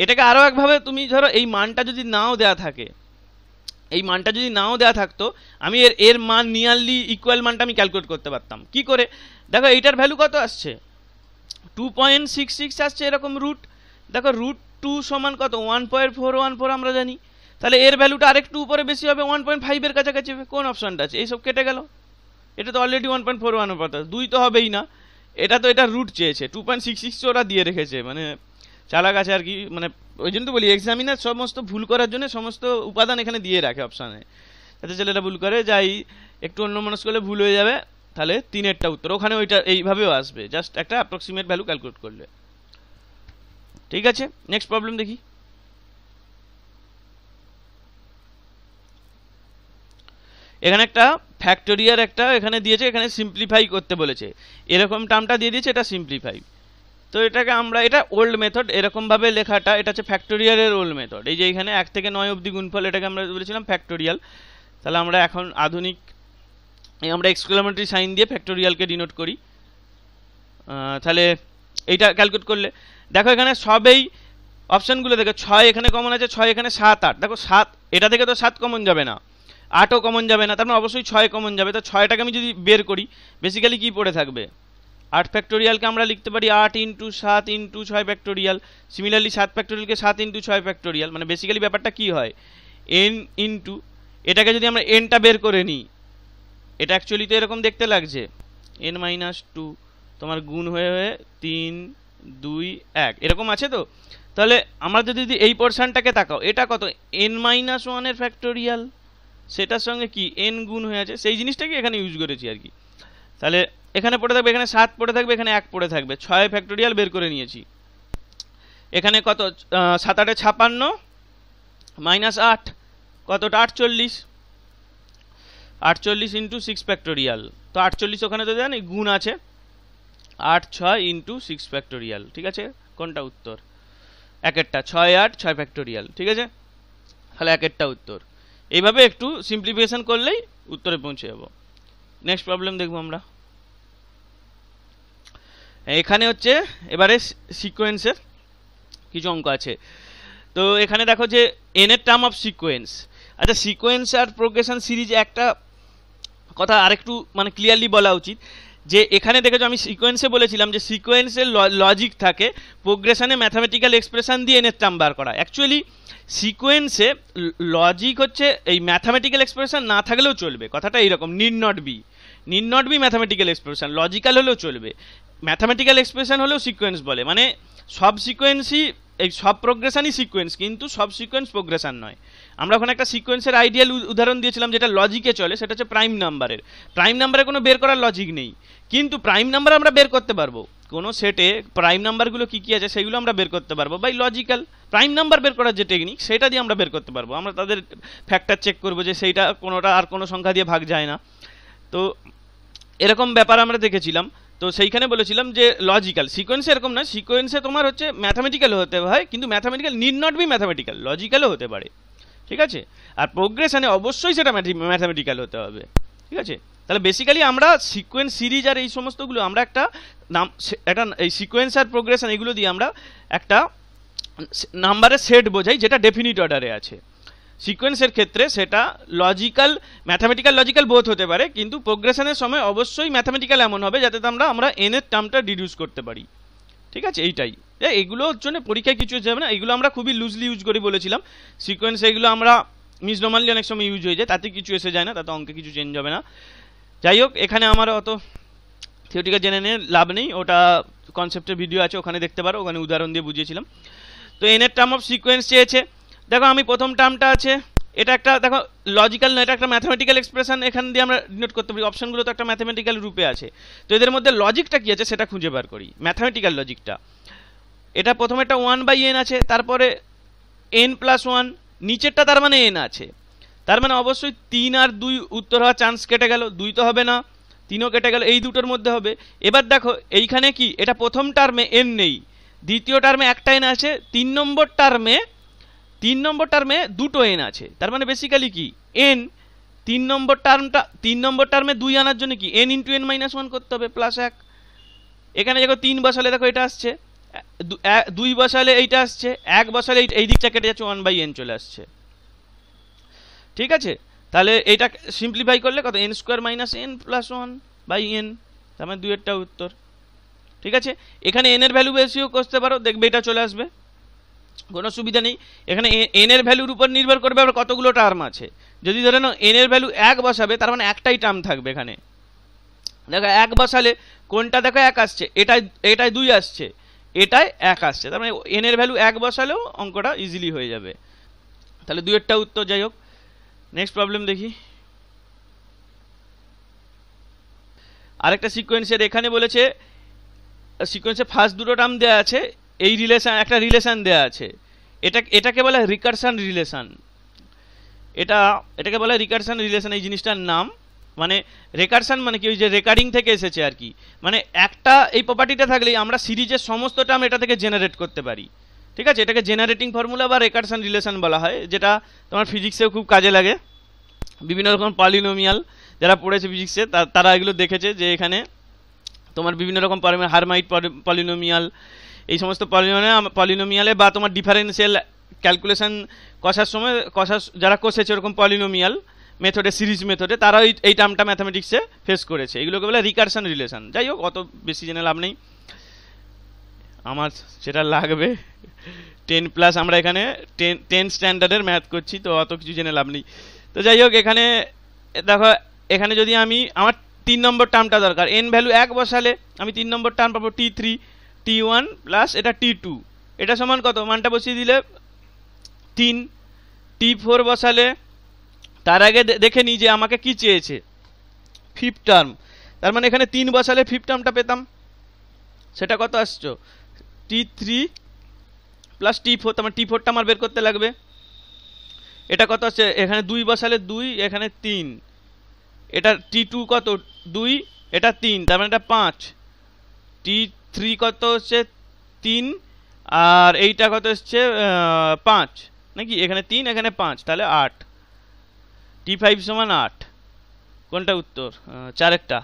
এটাকে আরও একভাবে তুমি ধরো এই মানটা যদি নাও দেওয়া থাকে, এই মানটা যদি নাও দেওয়া থাকতো, আমি এর মান নিয়ারলি ইকুয়াল মানটা আমি ক্যালকুলেট করতে পারতাম। কি করে? দেখো এইটার ভ্যালু কত আসছে, 2.66 আসছে এরকম রুট। দেখো √2 সমান কত, 1.414 আমরা জানি। তাহলে এর ভ্যালুটা আরেকটু উপরে বেশি হবে, 1.5 এর কাছাকাছি হবে। কোন অপশনটা আছে? এইসব কেটে গেল, এটা তো অলরেডি 1.41, 2 তো হবেই না। এটা তো এটা রুট চেয়েছে, 2.66 ওরা দিয়ে রেখেছে, মানে চালাক আছে আর কি। মানে ওই জন্য তো বলি এক্সামিনার সমস্ত ভুল করার জন্য সমস্ত উপাদান এখানে দিয়ে রাখে অপশানে, যাতে ছেলেরা ভুল করে যাই, একটু অন্য মানুষ করলে ভুল হয়ে যাবে। তাহলে 3এরটা উত্তর, ওখানে ওইটা এইভাবেও আসবে, জাস্ট একটা অ্যাপ্রক্সিমেট ভ্যালু ক্যালকুলেট করলে। ঠিক আছে, নেক্সট প্রবলেম দেখি। এখানে একটা ফ্যাক্টোরিয়াল একটা এখানে দিয়েছে, এখানে সিম্পলিফাই করতে বলেছে, এরকম টার্মটা দিয়ে দিয়েছে, এটা সিম্পলিফাই। তো এটাকে আমরা, এটা ওল্ড মেথড, এরকমভাবে লেখাটা, এটা হচ্ছে ফ্যাক্টোরিয়ালের ওল্ড মেথড। এই যে এখানে 1 থেকে 9 অবধি গুণফল, এটাকে আমরা বলেছিলাম ফ্যাক্টোরিয়াল। তাহলে আমরা এখন আধুনিক আমরা এক্সক্লামেটরি সাইন দিয়ে ফ্যাক্টোরিয়ালকে ডিনোট করি। তাহলে এইটা ক্যালকুলেট করলে দেখো এখানে সবেই অপশানগুলো দেখো, 6 এখানে কমন আছে, 6 এখানে 7 8, দেখো 7 এটা থেকে তো 7 কমন যাবে না, 8ও কমন যাবে না, তার মানে অবশ্যই 6 কমন যাবে। তো 6টাকে আমি যদি বের করি, বেসিক্যালি কি পড়ে থাকবে, 8 ফ্যাক্টোরিয়ালকে আমরা লিখতে পারি 8 × 7 × 6 ফ্যাক্টোরিয়াল। Similarly 7 ফ্যাক্টোরিয়ালকে 7 × 6 factorial. মানে বেসিক্যালি ব্যাপারটা কি হয়, n ইন্টু, এটাকে যদি আমরা nটা বের করে নিই, এটা অ্যাকচুয়ালি তো এরকম দেখতে লাগছে, n-2 তোমার গুণ হয়ে হয়ে 3 2 1 এরকম আছে। তো তাহলে আমরা যদি এই পোর্শনটাকে তাকাও, এটা কত, n-1 এর ফ্যাক্টোরিয়াল, সেটার সঙ্গে কি n গুণ হয়ে আছে, সেই জিনিসটাকে এখানে ইউজ করেছি আর কি। তাহলে এখানে পড়ে থাকবে, এখানে 7 পড়ে থাকবে, এখানে 1 পড়ে থাকবে, 6 ফ্যাক্টোরিয়াল বের করে নিয়েছি। এখানে কত, 7 8 56 মাইনাস 8 কতটা, 48 × 6 ফ্যাক্টোরিয়াল। তো 48 ওখানে তো জানি গুণ আছে, 8 6 × 6 ফ্যাক্টোরিয়াল। ঠিক আছে, কোনটা উত্তর, 1এরটা, 6 8 6 ফ্যাক্টোরিয়াল। ঠিক আছে, তাহলে 1এরটা উত্তর। এইভাবে একটু সিম্পলিফিকেশন করলেই উত্তরে পৌঁছে যাব। নেক্সট প্রবলেম দেখবো আমরা। এখানে হচ্ছে এবারে সিকোয়েন্সের কিছু অঙ্ক আছে। তো এখানে দেখো যে n এর টার্ম অফ সিকোয়েন্স। আচ্ছা, সিকোয়েন্স আর প্রোগ্রেশন সিরিজ, একটা কথা আরেকটু মানে ক্লিয়ারলি বলা উচিত, যে এখানে দেখেছো আমি সিকোয়েন্সে বলেছিলাম যে সিকোয়েন্সের লজিক থাকে, প্রোগ্রেশনে ম্যাথামেটিক্যাল এক্সপ্রেশন দিয়ে n এর টার্ম বার করা। অ্যাকচুয়ালি সিকোয়েন্সে লজিক হচ্ছে এই ম্যাথামেটিক্যাল এক্সপ্রেশন না থাকলেও চলবে, কথাটা এইরকম, need not be mathematical expression, logical হলেও চলবে, ম্যাথামেটিক্যাল এক্সপ্রেশন হলেও সিকোয়েন্স বলে। মানে সব সিকোয়েন্সই, এই সব প্রোগ্রেশনই সিকোয়েন্স, কিন্তু সব সিকোয়েন্স প্রোগ্রেশন নয়। আমরা ওখানে একটা সিকোয়েন্সের আইডিয়াল উদাহরণ দিয়েছিলাম যেটা লজিকে চলে, সেটা হচ্ছে প্রাইম নাম্বারের কোনো বের করার লজিক নেই, কিন্তু প্রাইম নাম্বার আমরা বের করতে পারবো। কোনো সেটে প্রাইম নাম্বারগুলো কী কী আছে সেগুলো আমরা বের করতে পারবো বাই লজিক্যাল। প্রাইম নাম্বার বের করার যে টেকনিক, সেটা দিয়ে আমরা বের করতে পারবো। আমরা তাদের ফ্যাক্টর চেক করবো যে সেইটা কোনোটা আর কোনো সংখ্যা দিয়ে ভাগ যায় না। তো এরকম ব্যাপার আমরা দেখেছিলাম। তো সেইখানে বলেছিলাম যে লজিক্যাল, সিকোয়েন্সে এরকম না, সিকোয়েন্সে তোমার হচ্ছে ম্যাথামেটিক্যাল হতে হয়, কিন্তু mathematical need not be mathematical, লজিক্যালও হতে পারে। ঠিক আছে, আর প্রোগ্রেশনে অবশ্যই সেটা ম্যাথামেটিক্যাল হতে হবে। ঠিক আছে, তাহলে বেসিক্যালি আমরা সিকোয়েন্স সিরিজ আর এই সমস্তগুলো আমরা একটা এই সিকোয়েন্স আর প্রোগ্রেশন এগুলো দিয়ে আমরা একটা নাম্বারের সেট বোঝাই যেটা ডেফিনিট অর্ডারে আছে। সিকোয়েন্সের ক্ষেত্রে সেটা লজিক্যাল, ম্যাথামেটিক্যাল লজিক্যাল বোথ হতে পারে, কিন্তু প্রোগ্রেশনের সময় অবশ্যই ম্যাথামেটিক্যাল এমন হবে যাতে আমরা n এর টার্মটা ডিডিউস করতে পারি। ঠিক আছে, এইটাই। এগুলোর জন্য পরীক্ষায় কিছু যাবে না, এগুলো আমরা খুবই লুজলি ইউজ করি বলেছিলাম। সিকোয়েন্স এগুলো আমরা মিসনোমারলি অনেক সময় ইউজ হয়ে যায়, তাতে কিছু এসে যায় না, তাতে অঙ্কে কিছু চেঞ্জ হবে না। যাই হোক, এখানে আমার অত থিওরিটিক্যাল জেনে নিয়ে লাভ নেই, ওটা কনসেপ্টের ভিডিও আছে, ওখানে দেখতে পারো, ওখানে উদাহরণ দিয়ে বুঝিয়েছিলাম। তো এনের টার্ম অফ সিকোয়েন্স চেয়েছে। দেখো আমি প্রথম টার্মটা আছে, এটা একটা দেখো লজিক্যাল না, এটা একটা ম্যাথমেটিক্যাল এক্সপ্রেশন, এখান দিয়ে আমরা ডিনোট করতে পারি, অপশনগুলো তো একটা ম্যাথমেটিক্যাল রূপে আছে। তো এদের মধ্যে লজিকটা কি আছে সেটা খুঁজে বার করি, ম্যাথমেটিক্যাল লজিকটা। এটা প্রথমে একটা 1/n আছে, তারপরে n+1, নিচেরটা তার মানে n আছে, তার মানে অবশ্যই 3 আর 2 উত্তর হওয়ার চান্স কেটে গেল, 2 তো হবে না, 3ও কেটে গেল, এই দুটোর মধ্যে হবে। এবার দেখো এইখানে কি, এটা প্রথম টার্মে n নেই, দ্বিতীয় টার্মে একটা n আছে, 3 নম্বর টার্মে দুটো n আছে, তার মানে বেসিক্যালি কি n 3 নম্বর টার্মে 2 আনার জন্য কি n × n-1 করতে হবে +1। এখানে দেখো 3 বসালে দেখো এটা আসছে, 2 বসালে এইটা আসছে, 1 বসালে এই দিকটা কেটে যাচ্ছে, 1/n চলে আসছে। ঠিক আছে, তাহলে এইটা সিম্পলিফাই করলে কত, n² - n+1/n, তার মানে 2 এরটা উত্তর। ঠিক আছে, এখানে n এর ভ্যালু বেশিও করতে পারো, দেখবে এটা চলে আসবে, কোনো অসুবিধা নেই। এখানে n এর ভ্যালুর উপর নির্ভর করবে আবার কতগুলো টার্ম আছে। যদি ধরে নাও n এর ভ্যালু 1 বসাবে, তার মানে একটাই টার্ম থাকবে এখানে। দেখো 1 বসালে কোনটা দেখো 1 আসছে, এটাই 2 আসছে, এটাই 1 আসছে, তার মানে n এর ভ্যালু 1 বসালেও অঙ্কটা ইজিলি হয়ে যাবে। তাহলে 2 এরটা উত্তর। যাই হোক, নেক্সট প্রবলেম দেখি। আরেকটা সিকোয়েন্সের এখানে বলেছে, সিকোয়েন্সে ফার্স্ট দুটো টার্ম দেওয়া আছে, এই রিলেশন, একটা রিলেশন দেওয়া আছে, এটাকে বলে রিকারশন রিলেশন। এটাকে বলে রিকারশন রিলেশন, এই জিনিসটার নাম। মানে রেকারশন মানে কি, ওই যে রেকারিং থেকে এসেছে আর কি, মানে একটা এই প্রপার্টিটা থাকলেই আমরা সিরিজের সমস্ত টার্ম এটা থেকে জেনারেট করতে পারি। ঠিক আছে, এটাকে জেনারেটিং ফর্মুলা বা রেকারশন রিলেশন বলা হয়, যেটা তোমার ফিজিক্সেও খুব কাজে লাগে। বিভিন্ন রকম পলিনোমিয়াল যারা পড়েছে ফিজিক্সে তারা এগুলো দেখেছে, যে এখানে তোমার বিভিন্ন রকম হারমাইট পলিনোমিয়াল, এই সমস্ত পলিনোমিয়ালে বা তোমার ডিফারেন্সিয়াল ক্যালকুলেশন কষার সময় যারা কষেছে ওরকম পলিনোমিয়াল মেথডে, সিরিজ মেথডে, তারা এই টার্মটা ম্যাথামেটিক্সে ফেস করেছে, এগুলোকে বলে রিকারশন রিলেশন। যাই হোক, অত বেশি জেনে লাভ নেই, আমার সেটা লাগবে 10+, আমরা এখানে 10 স্ট্যান্ডার্ডের ম্যাথ করছি, তো অত কিছু জেনে লাভ নেই। তো যাই হোক, এখানে দেখো, এখানে যদি আমার 3 নম্বর টার্মটা দরকার, n ভ্যালু 1 বসালে আমি 3 নম্বর টার্ম পাবো t3 t1 প্লাস এটা t2, এটা সমান কত, মানটা বসিয়ে দিলে 3। t4 বসালে, তার আগে দেখে নিই যে আমাকে কি চেয়েছে, 5th টার্ম, তার মানে এখানে 3 বসালে 5th টার্মটা পেতাম, সেটা কত আসছে, t3 প্লাস t4, তার মানে t4টা আমার বের করতে লাগবে, এটা কত আছে, এখানে 2 বসালে 2, এখানে 3, এটা t2 কত 2, এটা 3, তার মানে এটা 5, t3 কত হচ্ছে 3, আর এইটা কত হচ্ছে 5 নাকি, এখানে 3 এখানে 5, তাহলে 8, t5 সমান 8। কোনটা উত্তর, 4একটা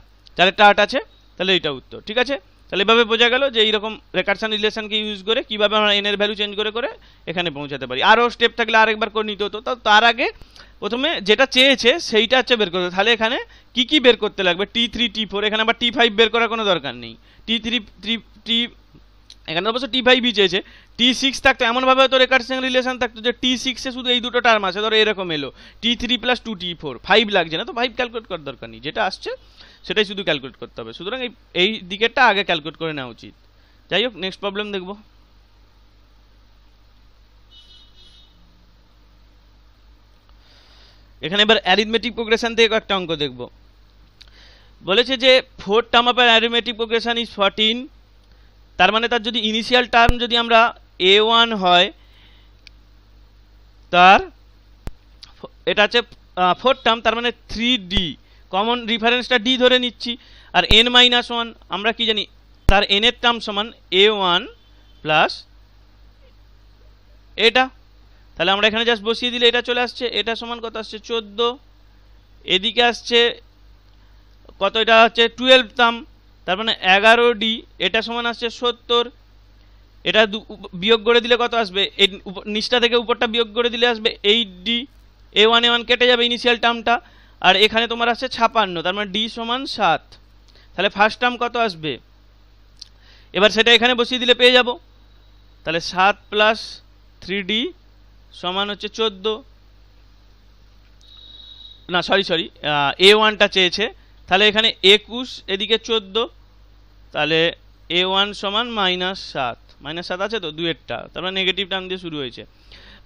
8 আছে, তাহলে এইটা উত্তর। ঠিক আছে, তাহলে এভাবে বোঝা গেল যে এইরকম রেকারশন রিলেশনকে ইউজ করে কিভাবে আমরা n এর ভ্যালু চেঞ্জ করে এখানে পৌঁছাতে পারি। আরও স্টেপ থাকলে আরেকবার করে নিতে হতো, তার আগে প্রথমে যেটা চেয়েছে সেইটা হচ্ছে বের করতে। তাহলে এখানে কি বের করতে লাগবে, t3 t4, এখানে আবার t5 বের করার কোনো দরকার নেই, এখানে অবশ্য t5ই চেয়েছে, t6 থাকতো, এমনভাবে হয়তো রেকারশন রিলেশন থাকতো যে t6-এ শুধু এই দুটো টার্ম আছে, ধরো এরকম এলো t3 + 2t4, 5 লাগছে না, তো 5 ক্যালকুলেট করার দরকার নেই, যেটা আসছে সেটাই শুধু ক্যালকুলেট করতে হবে, সুতরাং এই দিকেরটা আগে ক্যালকুলেট করে নেওয়া উচিত। যাই হোক, নেক্সট প্রবলেম দেখব। এখানে এবার অ্যারিথমেটিক প্রোগ্রেশন থেকে একটা অঙ্ক দেখব। বলেছে যে 4th term of arithmetic progression is 14, তার মানে তার যদি ইনিশিয়াল টার্ম যদি আমরা a1 হয়, তার এটা আছে 4th টার্ম, তার মানে 3d, কমন রেফারেন্সটা d ধরে নিচ্ছি, আর n-1 আমরা কি জানি, তার n এর টার্ম সমান a1 প্লাস এটা, তাহলে আমরা এখানে জাস্ট বসিয়ে দিলে এটা চলে আসছে, এটা সমান কত আসছে 14, এদিকে আসছে কত, এটা হচ্ছে 12th টার্ম, তার মানে 11d, এটা সমান আসছে 70, এটা বিয়োগ করে দিলে কত আসবে, এই নিচটা থেকে উপরটা বিয়োগ করে দিলে আসবে 8d, a1 কেটে যাবে ইনিশিয়াল টার্মটা, আর এখানে তোমার আসছে 56, তার মানে d সমান 7, তাহলে ফার্স্ট টার্ম কত আসবে, এবার সেটা এখানে বসিয়ে দিলে পেয়ে যাব, তাহলে 7 + 3d সমান হচ্ছে 14, না সরি A1টা চেয়েছে, তাহলে এখানে 21 এদিকে 14, তাহলে A1 সমান -7, -7 আছে তো দুয়েরটা, তার মানে নেগেটিভ টার্ম দিয়ে শুরু হয়েছে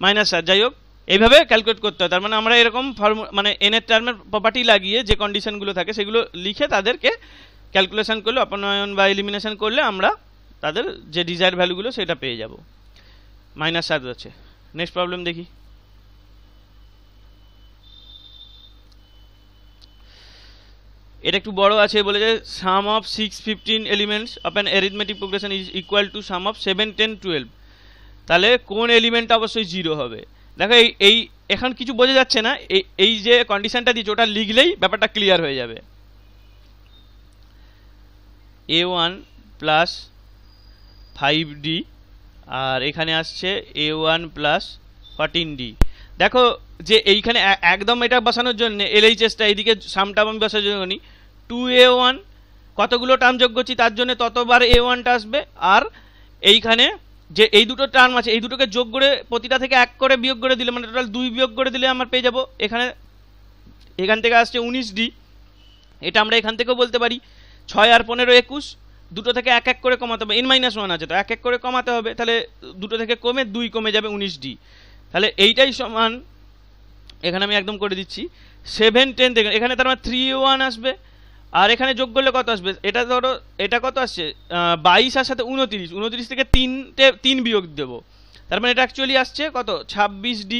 -7। যাই হোক, এইভাবে ক্যালকুলেট করতে হয়। তার মানে আমরা এরকম মানে n এর টার্মের প্রপার্টি লাগিয়ে যে কন্ডিশনগুলো থাকে সেগুলো লিখে তাদেরকে ক্যালকুলেশন করলে, অপনয়ন বা এলিমিনেশন করলে আমরা তাদের যে ডিজায়ার ভ্যালুগুলো সেটা পেয়ে যাব। -7 আছে। নেক্সট প্রবলেম দেখি। এটা একটু বড় আছে, বলে যে sum of 6-15 elements of an arithmetic progression is equal to sum of 7-10-12। তাহলে কোন এলিমেন্টটা অবশ্যই 0 হবে? দেখো এই এখন কিছু বোঝা যাচ্ছে না, এই যে কন্ডিশনটা দিয়েছে ওটা লিখলেই ব্যাপারটা ক্লিয়ার হয়ে যাবে। A1 প্লাস 5D আর এখানে আসছে A1 প্লাস 14D। দেখো যে এইখানে একদম এটা বসানোর জন্য LHSটা এইদিকে সামটা আমি বসানোর জন্য নিই 2A1, কতগুলো টার্ম যোগ করছি তার জন্য ততবার A1টা আসবে। আর এইখানে যে এই দুটো টার্ম আছে এই দুটোকে যোগ করে প্রতিটা থেকে 1 করে বিয়োগ করে দিলে, মানে টোটাল 2 বিয়োগ করে দিলে আমার পেয়ে যাব এখান থেকে আসছে 19D। এটা আমরা এখান থেকেও বলতে পারি 6 আর 15 21, দুটো থেকে 1 করে কমাতে হবে। n-1 আছে তো 1 করে কমাতে হবে, তাহলে দুটো থেকে কমে 2 কমে যাবে 19D। তাহলে এইটাই সমান, এখানে আমি একদম করে দিচ্ছি 7-10 থেকে এখানে তার মানে 3A1 আসবে। আর এখানে যোগ করলে কত আসবে? এটা ধরো এটা কত আসছে 22 আর সাথে 29 থেকে 3 বিয়োগ দেবো, তার মানে এটা অ্যাকচুয়ালি আসছে কত 26D।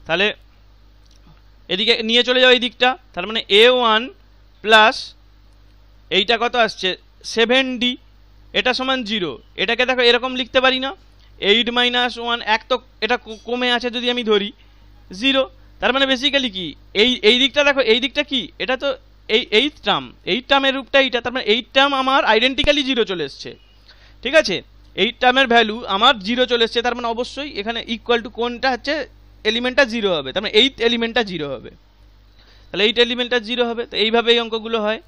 তাহলে এদিকে নিয়ে চলে যাও এই দিকটা, তার মানে A1 প্লাস এইটা কত আসছে 7D, এটা সমান 0। এটাকে দেখো এরকম লিখতে পারি না, 8-1, 1 তো এটা কমে আছে যদি আমি ধরি 0। তার মানে বেসিক্যালি কি এই দিকটা দেখো, এই দিকটা কি এটা তো এই টার্মের রূপটা এইটা, তার মানে এই টার্ম আমার আইডেন্টিক্যালি 0 চলে এসছে। ঠিক আছে, এই টার্মের ভ্যালু আমার 0 চলে এসছে, তার মানে অবশ্যই এখানে ইকুয়াল টু কোনটা হচ্ছে এলিমেন্টটা 0 হবে, তার মানে 8th এলিমেন্টটা 0 হবে। তাহলে 8th এলিমেন্টটা 0 হবে। তো এইভাবে এই অঙ্কগুলো হয়।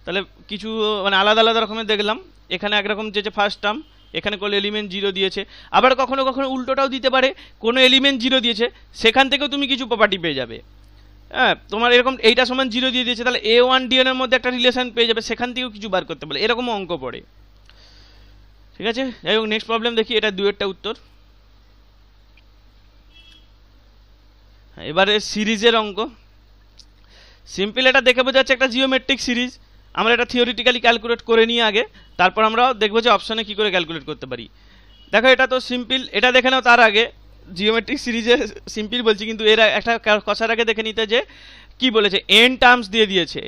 তাহলে কিছু মানে আলাদা আলাদা রকমের দেখলাম। এখানে একরকম যে ফার্স্ট টার্ম, এখানে কোনো এলিমেন্ট 0 দিয়েছে, আবার কখনো কখনো উল্টোটাও দিতে পারে, কোনো এলিমেন্ট 0 দিয়েছে সেখান থেকেও তুমি কিছু প্রপার্টি পেয়ে যাবে। হ্যাঁ, তোমার এরকম এইটা সমান 0 দিয়ে দিয়েছে, তাহলে A1-DN এর মধ্যে একটা রিলেশন পেয়ে যাবে, সেখান থেকেও কিছু বার করতে পারবে, এরকমও অঙ্ক পড়ে। ঠিক আছে, যাই হোক নেক্সট প্রবলেম দেখি। এটা 2-এরটা উত্তর। এবারে সিরিজের অঙ্ক। সিম্পল, এটা দেখে বোঝা যাচ্ছে একটা জিওমেট্রিক সিরিজ। আমরা এটা থিওরিটিক্যালি ক্যালকুলেট করে নিয়ে আগে, তারপর আমরা দেখবো যে অপশনে কী করে ক্যালকুলেট করতে পারি। দেখো এটা তো সিম্পল, এটা দেখে নাও। তার আগে জিওমেট্রিক সিরিজে সিম্পল বলছি, কিন্তু এর একটা কষার আগে দেখে নিতে যে কি বলেছে, n টার্মস দিয়ে দিয়েছে।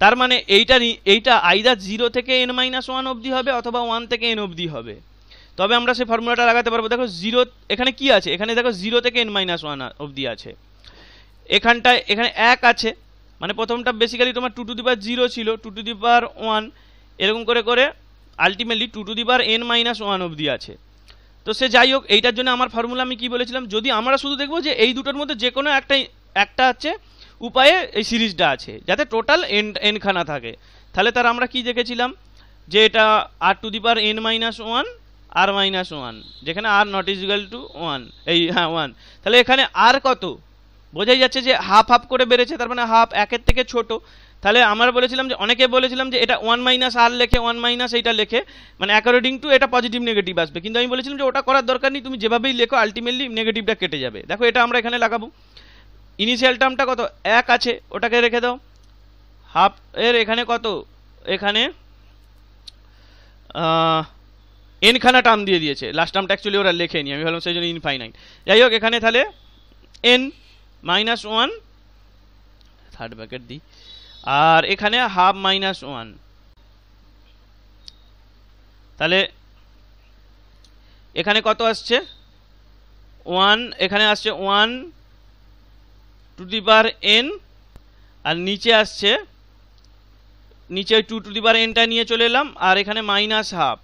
তার মানে এইটা আইদার 0 থেকে n-1 অবধি হবে অথবা 1 থেকে n অবধি হবে, তবে আমরা সেই ফর্মুলাটা লাগাতে পারবো। দেখো 0 এখানে কি আছে, এখানে দেখো 0 থেকে n-1 অবধি আছে। এখানে 1 আছে, মানে প্রথমটা বেসিক্যালি তোমার 2^0 ছিল, 2^1 এরকম করে করে আলটিমেটলি 2^n-1 অবধি আছে। তো সে যাই হোক, এইটার জন্য আমার ফর্মুলা আমি কি বলেছিলাম, যদি আমরা শুধু দেখবো যে এই দুটোর মধ্যে যে কোনো একটা হচ্ছে উপায়ে এই সিরিজটা আছে যাতে টোটাল n খানা থাকে, তাহলে তার আমরা কি দেখেছিলাম যে এটা r⁻n-1 r-1, যেখানে r not is equal two 1, এই হ্যাঁ 1। তাহলে এখানে r কত বোঝাই যাচ্ছে যে হাফ হাফ করে বেড়েছে, তার মানে হাফ 1-এর থেকে ছোট। তাহলে আমরা বলেছিলাম যে অনেকে বলেছিলাম যে এটা 1 - r লেখে 1 - এইটা লেখে, মানে অ্যাকর্ডিং টু এটা পজিটিভ নেগেটিভ আসবে, কিন্তু আমি বলেছিলাম যে ওটা করার দরকার নেই, তুমি যেভাবেই লেখো আলটিমেটলি নেগেটিভটা কেটে যাবে। দেখো এটা আমরা এখানে লাগাবো। ইনিশিয়াল টার্মটা কত 1 আছে, ওটাকে রেখে দাও। হাফ এর এখানে কত, এখানে n খানা টার্ম দিয়ে দিয়েছে, লাস্ট টার্মটা অ্যাকচুয়ালি ওরা লেখেনি, আমি ভাবলাম সেই জন্য ইনফাইনাইট। যাই হোক এখানে তাহলে n-1 থার্ড ব্র্যাকেট দিই, আর এখানে ½ তাহলে এখানে কত আসছে 1, এখানে আসছে 1^n, আর নিচে আসছে, নিচে 2^n নিয়ে চলে এলাম, আর এখানে -½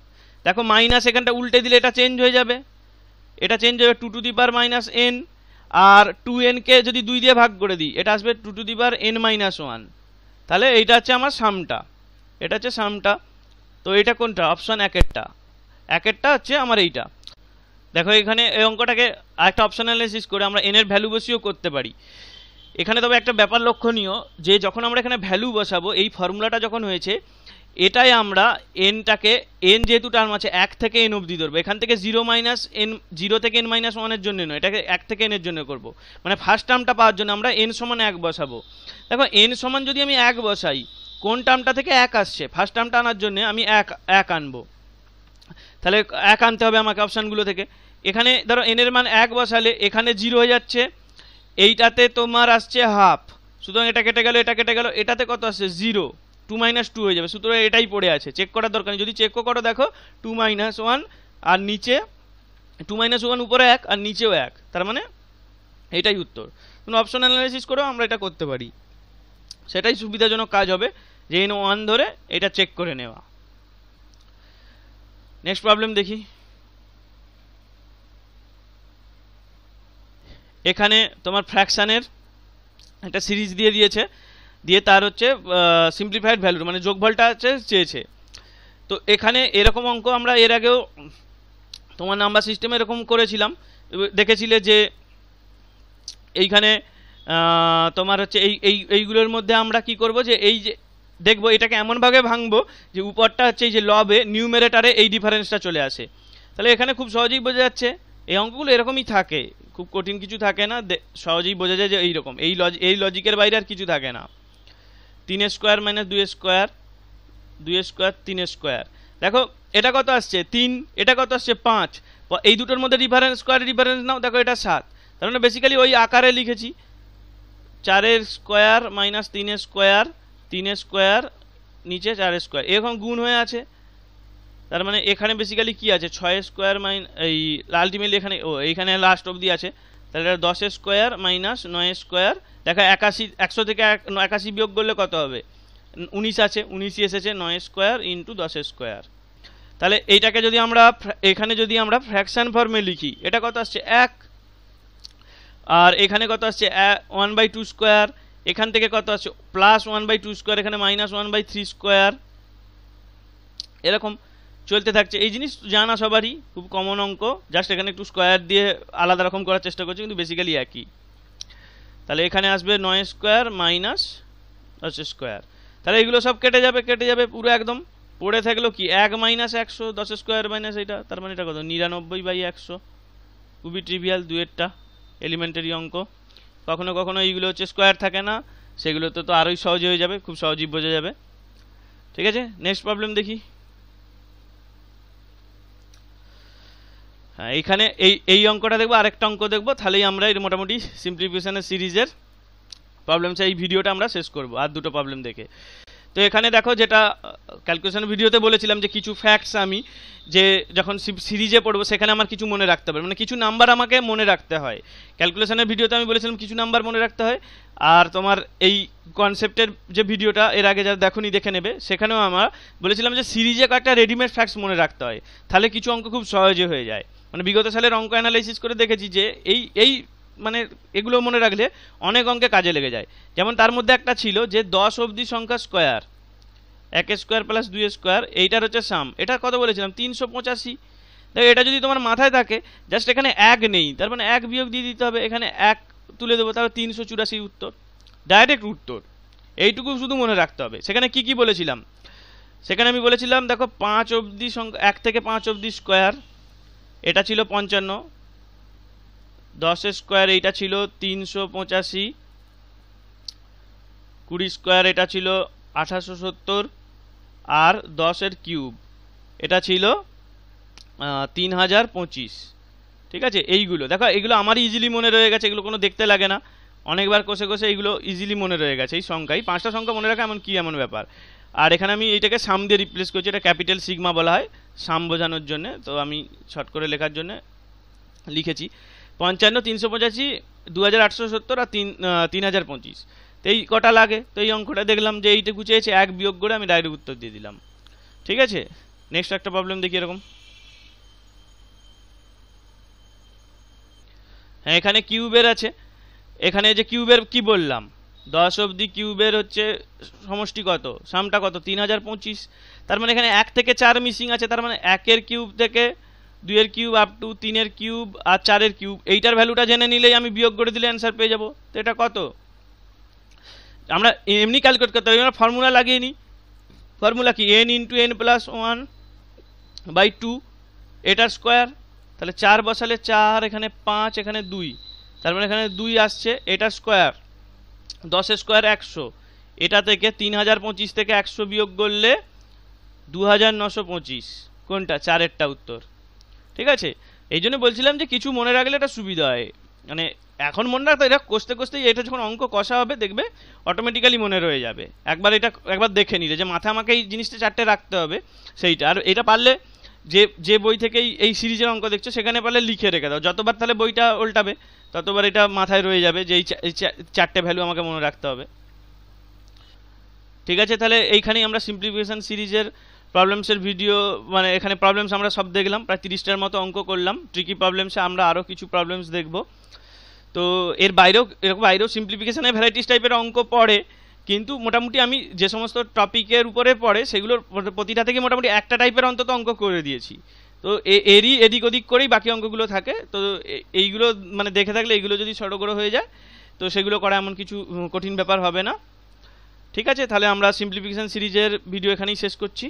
দেখো মাইনাস এখানটা উল্টে দিলে এটা চেঞ্জ হয়ে যাবে, এটা চেঞ্জ হবে 2^-n, আর 2n কে যদি 2 দিয়ে ভাগ করে দিই এটা আসবে 2^n-1। তাহলে এইটা হচ্ছে আমার সামটা, এটা হচ্ছে সামটা। তো এটা কোনটা, অপশন 1-এরটা হচ্ছে আমার এইটা। দেখো এখানে এই অঙ্কটাকে আরেকটা অপশন অ্যানালাইসিস করে আমরা n এর ভ্যালু বসিয়েও করতে পারি। এখানে তবে একটা ব্যাপার লক্ষণীয়, যে যখন আমরা এখানে ভ্যালু বসাবো, এই ফর্মুলাটা যখন হয়েছে, এটাই আমরা এনটাকে, এন যেহেতু টার্ম আছে 1 থেকে এন অবধি ধরবো। এখান থেকে 0 মাইনাস এন, 0 থেকে এন মাইনাস 1 জন্য নয়, এটাকে 1 থেকে এন এর জন্য করব। মানে ফার্স্ট টার্মটা পাওয়ার জন্য আমরা এন সমান 1 বসাবো। দেখো এন সমান যদি আমি 1 বসাই, কোন টার্মটা থেকে 1 আসছে, ফার্স্ট টার্মটা আনার জন্য আমি 1 আনবো। তাহলে 1 আনতে হবে আমাকে অপশানগুলো থেকে। এখানে ধরো এন এর মান 1 বসালে এখানে 0 হয়ে যাচ্ছে, এইটাতে তোমার আসছে হাফ, সুতরাং এটা কেটে গেল, এটা কেটে গেল, এটাতে কত আসছে 0, 2 - 2 হয়ে যাবে, সুতরাং এটাই পড়ে আছে, চেক করার দরকার নেই। যদি চেক করো দেখো 2 - 1 আর নিচে 2 - 1 উপরে 1 আর নিচেও 1, তার মানে এটাই উত্তর। কোনো অপশন অ্যানালাইসিস করেও আমরা এটা করতে পারি, সেটাই সুবিধাজনক কাজ হবে, যে এন 1 ধরে এটা চেক করে নেওয়া। নেক্সট প্রবলেম দেখি। এখানে তোমার ফ্র্যাকশানের একটা সিরিজ দিয়ে দিয়েছে, দিয়ে তার হচ্ছে সিম্পলিফাইড ভ্যালু মানে যোগফলটা হচ্ছে চেয়েছে। তো এখানে এরকম অঙ্ক আমরা এর আগেও তোমার নাম্বার সিস্টেমে এরকম করেছিলাম, দেখেছিলে যে এইখানে তোমার হচ্ছে এইগুলোর মধ্যে আমরা কি করব, যে এই যে দেখবো এটাকে এমনভাবে ভাঙবো যে উপরটা হচ্ছে এই যে লবে নিউমেরেটারে এই ডিফারেন্সটা চলে আসে। তাহলে এখানে খুব সহজেই বোঝা যাচ্ছে, এই অঙ্কগুলো এরকমই থাকে, খুব কঠিন কিছু থাকে না, সহজেই বোঝা যায় যে এইরকম, এই লজিকের বাইরে আর কিছু থাকে না। 3 square minus 2 square, 2 square 3 square. দেখো এটা কত আসছে 3, এটা কত আসছে 5, এই দুটোর মধ্যে ডিফারেন্স, স্কোয়ার ডিফারেন্স নাও, দেখো এটা 7। তার মানে বেসিক্যালি ওই আকারে লিখেছি, 4 স্কোয়ার মাইনাস 3 স্কোয়ার, 3 স্কোয়ার নিচে 4 স্কোয়ার, এরকম গুণ হয়ে আছে। তার মানে এখানে বেসিক্যালি কি আছে, 6 স্কোয়ার এই আলটিমেটলি এখানে এইখানে লাস্ট অবধি আছে, তাহলে এটা 10 স্কোয়ার মাইনাস 9 স্কোয়ার। দেখো 100 থেকে 81 বিয়োগ করলে কত হবে, 19 আছে, 19ই এসেছে, 9 স্কোয়ার ইন্টু 10 স্কোয়ার। তাহলে এইটাকে যদি আমরা এখানে যদি আমরা ফ্র্যাকশন ফর্মে লিখি, এটা কত আসছে 1, আর এখানে কত আসছে 1/2 স্কোয়ার, এখান থেকে কত আসছে প্লাস 1/2 স্কোয়ার, এখানে মাইনাস 1/3 স্কোয়ার, এরকম চলতে থাকছে। এই জিনিস জানা সবারই, খুব কমন অঙ্ক, জাস্ট এখানে একটু স্কোয়ার দিয়ে আলাদা রকম করার চেষ্টা করছি, কিন্তু বেসিক্যালি একই। তাহলে এখানে আসবে 9 স্কোয়ার মাইনাস 10 স্কোয়ার, তাহলে এগুলো সব কেটে যাবে পুরো একদম, পড়ে থাকলো কি 1 মাইনাস 100, 10 স্কোয়ার মাইনাস এটা, তার মানে এটা কত 99/100। খুবই ট্রিভিয়াল, দুয়েরটা এলিমেন্টারি অঙ্ক। কখনো কখনো এইগুলো হচ্ছে স্কোয়ার থাকে না, সেগুলোতে তো আরোই সহজ হয়ে যাবে, খুব সহজেই বোঝা যাবে। ঠিক আছে, নেক্সট প্রবলেম দেখি। হ্যাঁ, এইখানে এই অঙ্কটা দেখবো, আরেকটা অঙ্ক দেখবো, তাহলেই আমরা এর মোটামুটি সিম্পলিফিকেশনের সিরিজের প্রবলেমস এই ভিডিওটা আমরা শেষ করব, আর দুটো প্রবলেম দেখে। তো এখানে দেখো, যেটা ক্যালকুলেশন ভিডিওতে বলেছিলাম, যে কিছু ফ্যাক্টস আমি যে যখন সিরিজে পড়বো সেখানে আমার কিছু মনে রাখতে হবে, মানে কিছু নাম্বার আমাকে মনে রাখতে হয়। ক্যালকুলেশনের ভিডিওতে আমি বলেছিলাম কিছু নাম্বার মনে রাখতে হয়, আর তোমার এই কনসেপ্টের যে ভিডিওটা এর আগে যারা দেখোনি দেখে নেবে, সেখানেও আমরা বলেছিলাম যে সিরিজে কয়েকটা রেডিমেড ফ্যাক্টস মনে রাখতে হয়, তাহলে কিছু অঙ্ক খুব সহজে হয়ে যায়। মানে বিগত সালের অঙ্ক অ্যানালাইসিস করে দেখেছি যে এই মানে এগুলো মনে রাখলে অনেক অঙ্কে কাজে লেগে যায়। যেমন তার মধ্যে একটা ছিল যে 10 অবধি সংখ্যা স্কোয়ার, 1 স্কোয়ার প্লাস 2 স্কোয়ার, এইটার হচ্ছে সাম, এটা কত বলেছিলাম 385। দেখো এটা যদি তোমার মাথায় থাকে, জাস্ট এখানে 1 নেই, তার মানে 1 বিয়োগ দিয়ে দিতে হবে, এখানে 1 তুলে দেবো, তাহলে 384 উত্তর, ডাইরেক্ট উত্তর। এইটুকু শুধু মনে রাখতে হবে। সেখানে কি কি বলেছিলাম, সেখানে আমি বলেছিলাম দেখো 5 অবধি সংখ্যা, 1 থেকে 5 অবধি স্কোয়ার, এটা ছিল 55, 10 স্কোয়ার এইটা ছিল 385, 20 স্কোয়ার এটা ছিল 1870, আর 10 কিউব এটা ছিল 3025। ঠিক আছে, এইগুলো দেখো, এগুলো আমারই ইজিলি মনে রয়ে গেছে, এগুলো কোনো দেখতে লাগে না, অনেকবার কষে কষে এইগুলো ইজিলি মনে রয়ে গেছে। এই সংখ্যায় 5টা সংখ্যা মনে রাখা এমন কি এমন ব্যাপার। আর এখানে আমি এইটাকে সাম দিয়ে রিপ্লেস করছি, এটা ক্যাপিটাল সিগমা বলা হয় সাম বোঝানোর জন্য, তো আমি শর্ট করে লেখার জন্য লিখেছি 55, 385, 2870 আর 3025। তো এই কটা লাগে, তো এই অঙ্কটা দেখলাম যে এইটুকু চেয়েছে, 1 বিয়োগ করে আমি ডাইরেক্ট উত্তর দিয়ে দিলাম। ঠিক আছে, নেক্সট একটা প্রবলেম দেখি এরকম। হ্যাঁ, এখানে কিউবের আছে, এখানে যে কিউবের কি বললাম, 10 অবধি কিউবের হচ্ছে সমষ্টি কত, সামটা কত 3025। তার মানে এখানে 1 থেকে 4 মিসিং আছে, তার মানে 1 কিউব থেকে 2 কিউব আপ টু 3 কিউব আর 4 কিউব, এইটার ভ্যালুটা জেনে নিলেই আমি বিয়োগ করে দিলে অ্যান্সার পেয়ে যাবো। তো এটা কত আমরা এমনি ক্যালকুলেট করতে হবে, আমরা ফর্মুলা লাগিয়ে নিই। ফর্মুলা কি, n ইন্টু n প্লাস 1/2 এটার স্কোয়ার। তাহলে 4 বসালে 4, এখানে 5, এখানে 2, তার মানে এখানে 2 আসছে। এটার স্কোয়ার 10 স্কোয়ার 100, এটা থেকে 3025 থেকে 100 বিয়োগ করলে 2925, কোনটা, 4এরটা উত্তর। ঠিক আছে, এই জন্য বলছিলাম যে কিছু মনে রাখলে এটা সুবিধা হয়। মানে এখন মনে রাখতে, এটা কষতে কষতে এটা যখন অঙ্ক কষা হবে দেখবে অটোমেটিক্যালি মনে রয়ে যাবে। একবার দেখে নিলে যে মাথা আমাকে এই জিনিসটা 4টে রাখতে হবে সেইটা। আর এটা পারলে যে বই থেকে এই সিরিজের অঙ্ক দেখছো সেখানে পারলে লিখে রেখে দাও, যতবার তাহলে বইটা উল্টাবে ততবার এটা মাথায় রয়ে যাবে যে এই 4টে ভ্যালু আমাকে মনে রাখতে হবে। ঠিক আছে, তাহলে এইখানেই আমরা সিম্পলিফিকেশন সিরিজের প্রবলেমসের ভিডিও, মানে এখানে প্রবলেমস আমরা সব দেখলাম, প্রায় 30টার মতো অঙ্ক করলাম। ট্রিকি প্রবলেমসে আমরা আরও কিছু প্রবলেমস দেখব। তো এর বাইরেও সিম্পলিফিকেশনের ভ্যারাইটিস টাইপের অঙ্ক পড়ে, কিন্তু মোটামুটি আমি যে সমস্ত টপিকের উপরে পড়ে সেগুলোর প্রতিটা থেকে মোটামুটি একটা টাইপের অন্তত অঙ্ক করে দিয়েছি। তো এরই এদিক ওদিক করেই বাকি অঙ্কগুলো থাকে। তো এইগুলো মানে দেখে থাকলে এইগুলো যদি সড়গড় হয়ে যায় তো সেগুলো করা এমন কিছু কঠিন ব্যাপার হবে না। ঠিক আছে, তাহলে আমরা সিম্পলিফিকেশন সিরিজের ভিডিও এখানেই শেষ করছি।